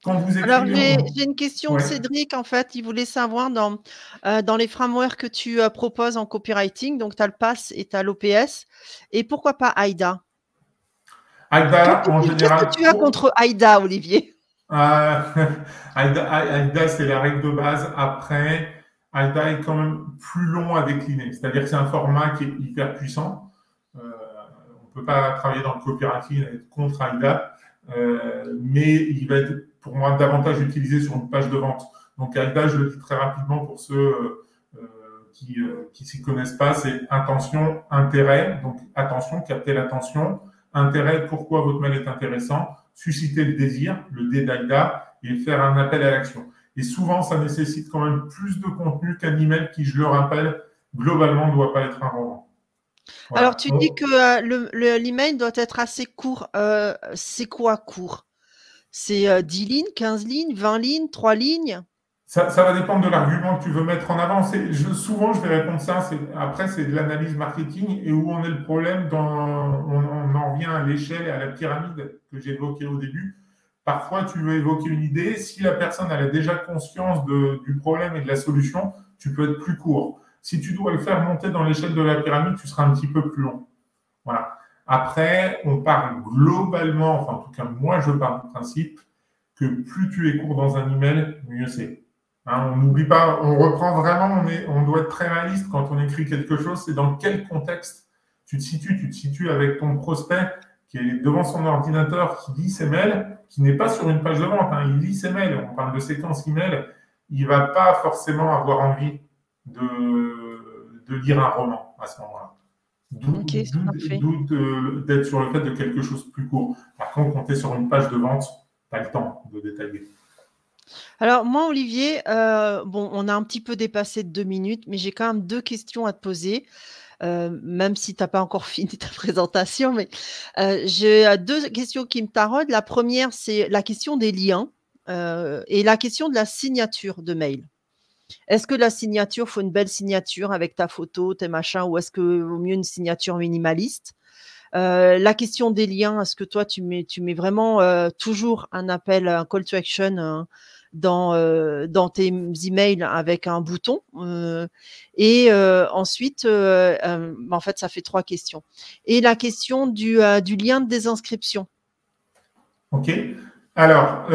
Speaker 2: Quand vous
Speaker 1: Alors,
Speaker 2: écrivez...
Speaker 1: j'ai une question de Cédric, en fait. Il voulait savoir dans les frameworks que tu proposes en copywriting, donc tu as le PASS et tu as l'OPS, et pourquoi pas AIDA?
Speaker 2: AIDA, en général...
Speaker 1: Qu'est-ce que tu as contre AIDA, Olivier?
Speaker 2: AIDA, c'est la règle de base. Après, AIDA est quand même plus long à décliner. C'est-à-dire que c'est un format qui est hyper puissant. On ne peut pas travailler dans le copywriting et être contre AIDA, mais il va être, pour moi, davantage utilisé sur une page de vente. Donc AIDA, je le dis très rapidement pour ceux qui s'y connaissent pas, c'est intention, intérêt. Donc attention, capter l'attention. Intérêt, pourquoi votre mail est intéressant. Susciter le désir, le D d'AIDA, et faire un appel à l'action. Et souvent, ça nécessite quand même plus de contenu qu'un email qui, je le rappelle, globalement, ne doit pas être un roman.
Speaker 1: Voilà. Alors, tu dis que l'email doit être assez court. C'est quoi court? C'est 10 lignes, 15 lignes, 20 lignes, 3 lignes?
Speaker 2: Ça va dépendre de l'argument que tu veux mettre en avant. Souvent, je vais répondre ça. Après, c'est de l'analyse marketing et où on est le problème. On en revient à l'échelle et à la pyramide que j'ai évoquée au début. Parfois, tu veux évoquer une idée. Si la personne elle a déjà conscience du problème et de la solution, tu peux être plus court. Si tu dois le faire monter dans l'échelle de la pyramide, tu seras un petit peu plus long. Voilà. Après, on parle globalement, enfin en tout cas, moi, je pars du principe que plus tu es court dans un email, mieux c'est. Hein, on n'oublie pas, on reprend vraiment, on doit être très réaliste quand on écrit quelque chose. C'est dans quel contexte tu te situes avec ton prospect qui est devant son ordinateur, qui lit ses mails, qui n'est pas sur une page de vente, hein, il lit ses mails, on parle de séquence email, il ne va pas forcément avoir envie de lire un roman à ce moment-là. D'où d'être sur le fait de quelque chose de plus court. Par contre, quand tu es sur une page de vente, pas le temps de détailler.
Speaker 1: Alors moi, Olivier, bon, on a un petit peu dépassé de 2 minutes, mais j'ai quand même 2 questions à te poser, même si tu n'as pas encore fini ta présentation. Mais j'ai 2 questions qui me taraudent. La première, c'est la question des liens et la question de la signature de mail. Est-ce que la signature, faut une belle signature avec ta photo, tes machins, ou est-ce que vaut mieux une signature minimaliste? La question des liens, est-ce que toi, tu mets vraiment toujours un appel, un call to action dans tes emails avec un bouton et ensuite, en fait, ça fait 3 questions. Et la question du lien de désinscription.
Speaker 2: Ok. Alors,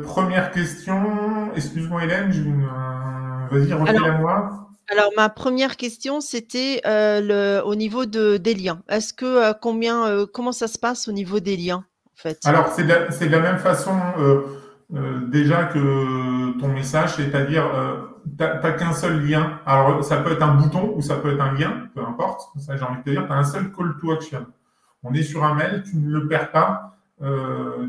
Speaker 2: première question. Excuse-moi, Hélène, vas-y, refais-la moi.
Speaker 1: Alors, ma première question, c'était au niveau des liens. Est-ce que comment ça se passe au niveau des liens, en fait?
Speaker 2: Alors, c'est de la même façon déjà que ton message, c'est-à-dire, tu n'as qu'un seul lien. Alors, ça peut être un bouton ou ça peut être un lien, peu importe. Ça, j'ai envie de te dire, tu as un seul call to action. On est sur un mail, tu ne le perds pas.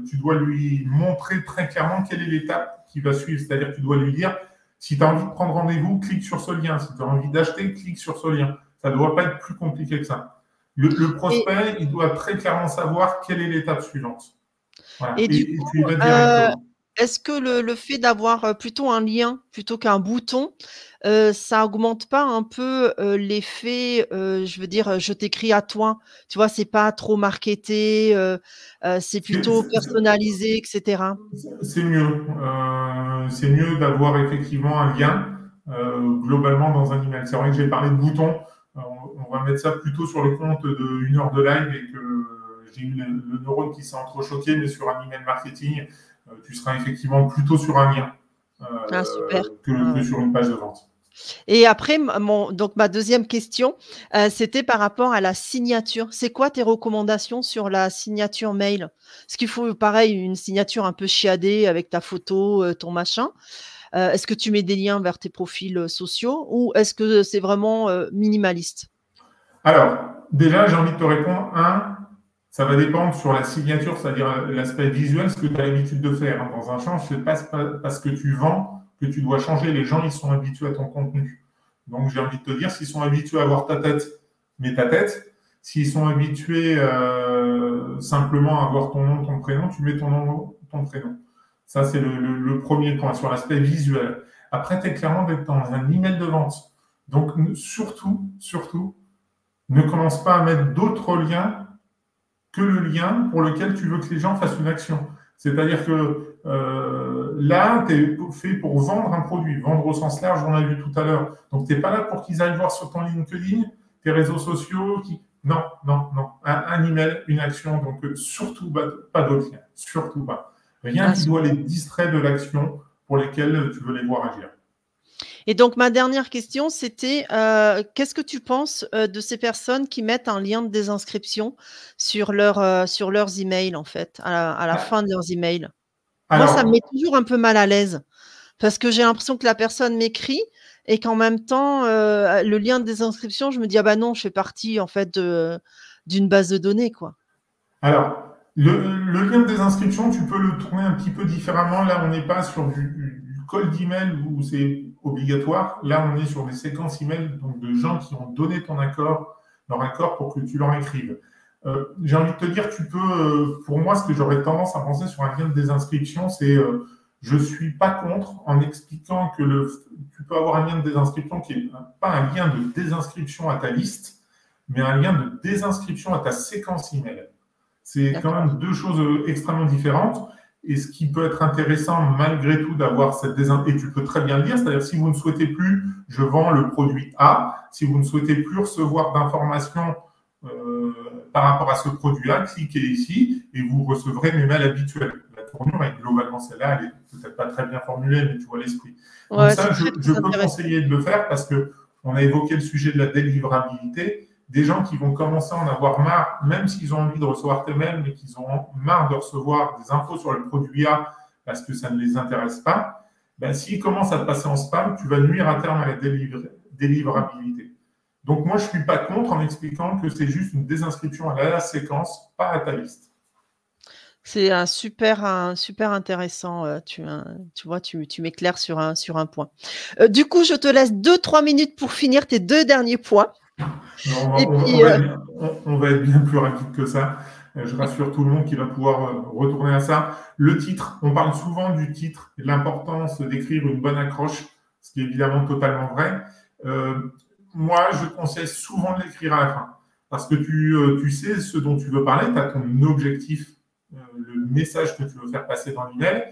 Speaker 2: Tu dois lui montrer très clairement quelle est l'étape qui va suivre. C'est-à-dire que tu dois lui dire, si tu as envie de prendre rendez-vous, clique sur ce lien. Si tu as envie d'acheter, clique sur ce lien. Ça ne doit pas être plus compliqué que ça. Le prospect, il doit très clairement savoir quelle est l'étape suivante. Voilà.
Speaker 1: Et du coup,
Speaker 2: tu y vas directement.
Speaker 1: est-ce que le fait d'avoir plutôt un lien plutôt qu'un bouton, ça augmente pas un peu l'effet, je veux dire, je t'écris à toi, tu vois, c'est pas trop marketé, c'est plutôt personnalisé, etc.
Speaker 2: C'est mieux. C'est mieux d'avoir effectivement un lien globalement dans un email. C'est vrai que j'ai parlé de boutons. On va mettre ça plutôt sur le compte de 1 heure de live et que j'ai eu le neurone qui s'est entrechoqué, mais sur un email marketing, tu seras effectivement plutôt sur un lien que sur une page de vente.
Speaker 1: Et après, donc ma deuxième question, c'était par rapport à la signature. C'est quoi tes recommandations sur la signature mail? Est-ce qu'il faut, pareil, une signature un peu chiadée avec ta photo, ton machin? Est-ce que tu mets des liens vers tes profils sociaux ou est-ce que c'est vraiment minimaliste?
Speaker 2: Alors, déjà, j'ai envie de te répondre. Ça va dépendre sur la signature, c'est-à-dire l'aspect visuel, ce que tu as l'habitude de faire. Dans un champ, ce n'est pas parce que tu vends que tu dois changer. Les gens, ils sont habitués à ton contenu. Donc, j'ai envie de te dire, s'ils sont habitués à voir ta tête, mets ta tête. S'ils sont habitués simplement à voir ton nom, ton prénom, tu mets ton nom, ton prénom. Ça, c'est le premier point sur l'aspect visuel. Après, tu es clairement dans un email de vente. Donc, surtout, ne commence pas à mettre d'autres liens que le lien pour lequel tu veux que les gens fassent une action. C'est-à-dire que là, tu es fait pour vendre un produit, vendre au sens large, on l'a vu tout à l'heure. Donc, tu n'es pas là pour qu'ils aillent voir sur ton LinkedIn, tes réseaux sociaux. Non. Un email, une action. Donc, surtout pas d'autres liens. Surtout pas. Rien qui doit les distraire de l'action pour lesquelles tu veux les voir agir.
Speaker 1: Et donc, ma dernière question, c'était qu'est-ce que tu penses de ces personnes qui mettent un lien de désinscription sur leurs emails, en fait, à la fin de leurs emails? Moi, ça me met toujours un peu mal à l'aise parce que j'ai l'impression que la personne m'écrit et qu'en même temps, le lien de désinscription, je me dis: «Ah bah non, je fais partie, en fait, d'une base de données, quoi».
Speaker 2: Alors, le lien de désinscription, tu peux le tourner un petit peu différemment. Là, on n'est pas sur du call d'email où c'est obligatoire. Là, on est sur des séquences email donc de gens qui ont donné leur accord pour que tu leur écrives. J'ai envie de te dire, tu peux, pour moi, ce que j'aurais tendance à penser sur un lien de désinscription, c'est je ne suis pas contre en expliquant que tu peux avoir un lien de désinscription qui n'est pas un lien de désinscription à ta liste, mais un lien de désinscription à ta séquence email. C'est quand même deux choses extrêmement différentes. Et ce qui peut être intéressant malgré tout d'avoir cette désinscription, et tu peux très bien le dire, c'est-à-dire si vous ne souhaitez plus, je vends le produit A, si vous ne souhaitez plus recevoir d'informations par rapport à ce produit-là, cliquez ici et vous recevrez mes mails habituels. La tournure, globalement, celle-là, elle n'est peut-être pas très bien formulée, mais tu vois l'esprit. Donc ça, je peux conseiller de le faire parce qu'on a évoqué le sujet de la délivrabilité. Des gens qui vont commencer à en avoir marre, même s'ils ont envie de recevoir tes mails, mais qu'ils ont marre de recevoir des infos sur le produit A parce que ça ne les intéresse pas, s'ils commencent à te passer en spam, tu vas nuire à terme à la délivrabilité. Donc, moi, je ne suis pas contre en expliquant que c'est juste une désinscription à la séquence, pas à ta liste.
Speaker 1: C'est super intéressant. Tu vois, tu m'éclaires sur un point. Du coup, je te laisse 2-3 minutes pour finir tes 2 derniers points.
Speaker 2: Non, on va être bien plus rapide que ça. Je rassure tout le monde qui va pouvoir retourner à ça. Le titre, on parle souvent du titre et de l'importance d'écrire une bonne accroche, ce qui est évidemment totalement vrai. Moi, je conseille souvent de l'écrire à la fin parce que tu sais ce dont tu veux parler, tu as ton objectif, le message que tu veux faire passer dans l'email.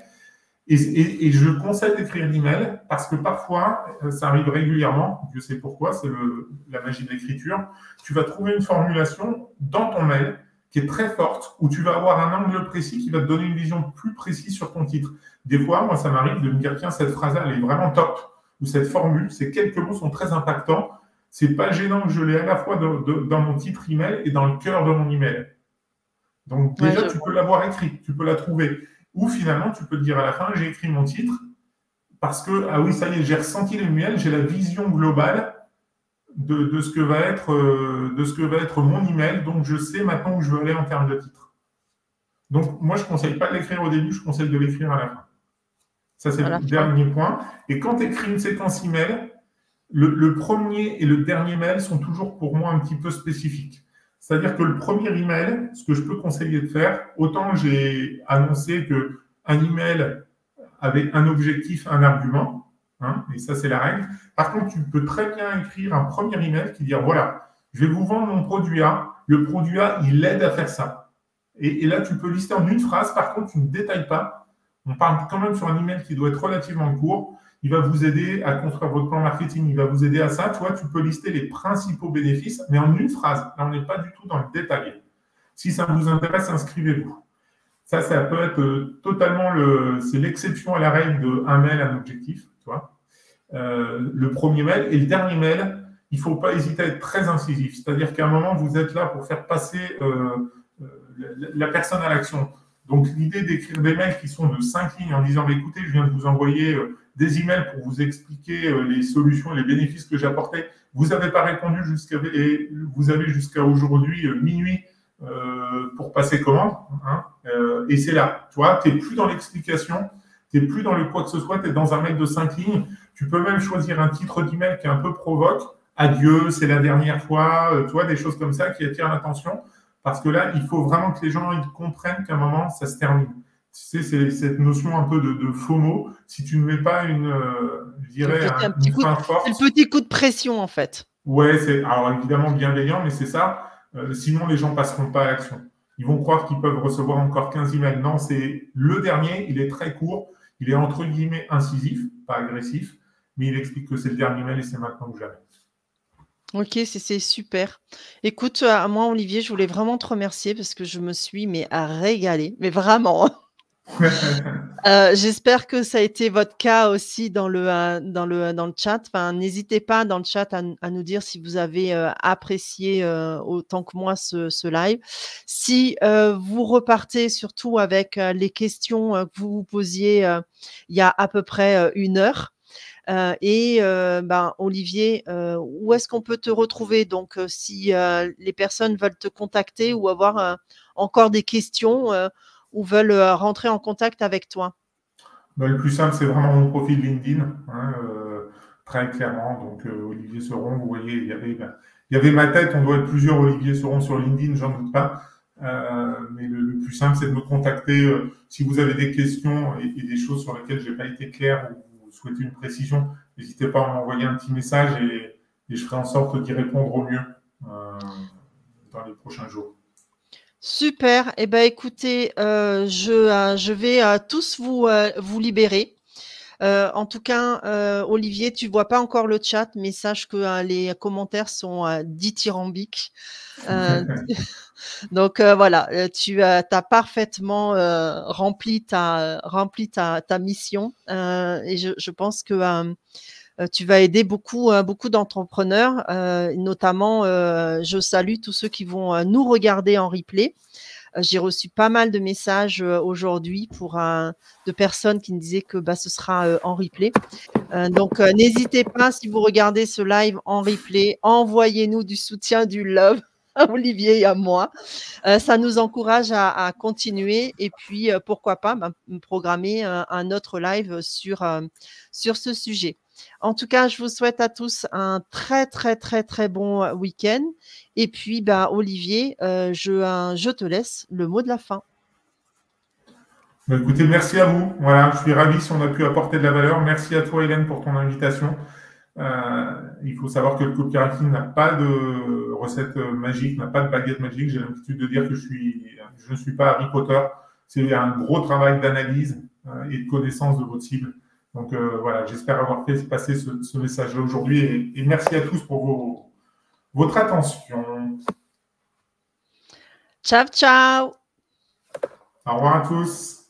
Speaker 2: Et je conseille d'écrire l'email parce que parfois, ça arrive régulièrement, je sais pourquoi, c'est la magie de l'écriture, tu vas trouver une formulation dans ton mail qui est très forte, où tu vas avoir un angle précis qui va te donner une vision plus précise sur ton titre. Des fois, moi, ça m'arrive de me dire, tiens, cette phrase-là, elle est vraiment top, ou cette formule, ces quelques mots sont très impactants, c'est pas gênant que je l'ai à la fois dans mon titre email et dans le cœur de mon email. Donc déjà, tu peux l'avoir écrit, tu peux la trouver. Ou finalement, tu peux te dire à la fin, j'ai écrit mon titre parce que, ah oui, ça y est, j'ai ressenti les miels, j'ai la vision globale de ce que va être mon email, donc je sais maintenant où je veux aller en termes de titre. Donc, moi, je ne conseille pas de l'écrire au début, je conseille de l'écrire à la fin. Ça, c'est le dernier point. Et quand tu écris une séquence email, le premier et le dernier mail sont toujours pour moi un petit peu spécifiques. C'est-à-dire que le premier email, ce que je peux conseiller de faire, autant j'ai annoncé qu'un email avait un objectif, un argument, et ça c'est la règle. Par contre, tu peux très bien écrire un premier email qui dit voilà, je vais vous vendre mon produit A, le produit A, il aide à faire ça. Et là, tu peux lister en une phrase, par contre, tu ne détailles pas. On parle quand même sur un email qui doit être relativement court. Il va vous aider à construire votre plan marketing, il va vous aider à ça. Tu vois, tu peux lister les principaux bénéfices, mais en une phrase. Là, on n'est pas du tout dans le détail. Si ça vous intéresse, inscrivez-vous. Ça peut être totalement c'est l'exception à la règle d'un mail, un objectif. Tu vois. Le premier mail et le dernier mail, il ne faut pas hésiter à être très incisif. C'est-à-dire qu'à un moment, vous êtes là pour faire passer la personne à l'action. Donc, l'idée d'écrire des mails qui sont de 5 lignes en disant écoutez, je viens de vous envoyer des emails pour vous expliquer les solutions, les bénéfices que j'ai apportés. Vous n'avez pas répondu vous avez jusqu'à aujourd'hui minuit pour passer commande. Et c'est là, tu vois, tu n'es plus dans l'explication, tu n'es plus dans le quoi que ce soit, tu es dans un mail de 5 lignes. Tu peux même choisir un titre d'email qui est un peu provoque. Adieu, c'est la dernière fois, tu vois, des choses comme ça qui attirent l'attention. Parce que là, il faut vraiment que les gens ils comprennent qu'à un moment, ça se termine. Tu sais, c'est cette notion un peu de FOMO. Si tu ne mets pas je dirais, une fin
Speaker 1: C'est le
Speaker 2: forte,
Speaker 1: petit coup de pression, en fait.
Speaker 2: ouais, c'est alors évidemment bienveillant, mais c'est ça. Sinon, les gens passeront pas à l'action. Ils vont croire qu'ils peuvent recevoir encore 15 emails. Non, c'est le dernier. Il est très court. Il est entre guillemets incisif, pas agressif, mais il explique que c'est le dernier mail et c'est maintenant ou jamais.
Speaker 1: OK, c'est super. Écoute, moi, Olivier, je voulais vraiment te remercier parce que je me suis mais régalée, mais vraiment, hein. J'espère que ça a été votre cas aussi dans le chat. Enfin, n'hésitez pas dans le chat à nous dire si vous avez, apprécié, autant que moi ce live. Si, vous repartez surtout avec, les questions, que vous vous posiez, il y a à peu près, 1 heure. Ben, Olivier, où est-ce qu'on peut te retrouver? Donc, si, les personnes veulent te contacter ou avoir, encore des questions, ou veulent, rentrer en contact avec toi?
Speaker 2: Ben, le plus simple, c'est vraiment mon profil LinkedIn, hein, très clairement. Donc, Olivier Seron, vous voyez, il y avait ma tête. On doit être plusieurs Olivier Seron sur LinkedIn, j'en doute pas. Mais le plus simple, c'est de me contacter si vous avez des questions et des choses sur lesquelles j'ai pas été clair ou vous souhaitez une précision. N'hésitez pas à m'envoyer un petit message et je ferai en sorte d'y répondre au mieux dans les prochains jours.
Speaker 1: Super. Et ben, écoutez, je vais, tous vous libérer. En tout cas, Olivier, tu vois pas encore le chat, mais sache que, les commentaires sont, dithyrambiques. Donc, voilà, tu as parfaitement, rempli ta mission, et je pense que, tu vas aider beaucoup d'entrepreneurs, notamment, je salue tous ceux qui vont, nous regarder en replay. J'ai reçu pas mal de messages, aujourd'hui de personnes qui me disaient que, bah, ce sera, en replay. Donc, n'hésitez pas, si vous regardez ce live en replay, envoyez-nous du soutien, du love à Olivier et à moi. Ça nous encourage à continuer et puis, pourquoi pas, ben, programmer, un autre live sur ce sujet. En tout cas, je vous souhaite à tous un très, très, très, très bon, week-end et puis, bah, Olivier, je te laisse le mot de la fin.
Speaker 2: Bah, écoutez, merci à vous. Voilà, je suis ravi si on a pu apporter de la valeur. Merci à toi, Hélène, pour ton invitation. Il faut savoir que le copywriting n'a pas de recette magique, n'a pas de baguette magique. J'ai l'habitude de dire que je ne suis pas Harry Potter. C'est un gros travail d'analyse et de connaissance de votre cible. Donc voilà, j'espère avoir fait passer ce message-là aujourd'hui et merci à tous pour votre attention.
Speaker 1: Ciao, ciao!
Speaker 2: Au revoir à tous.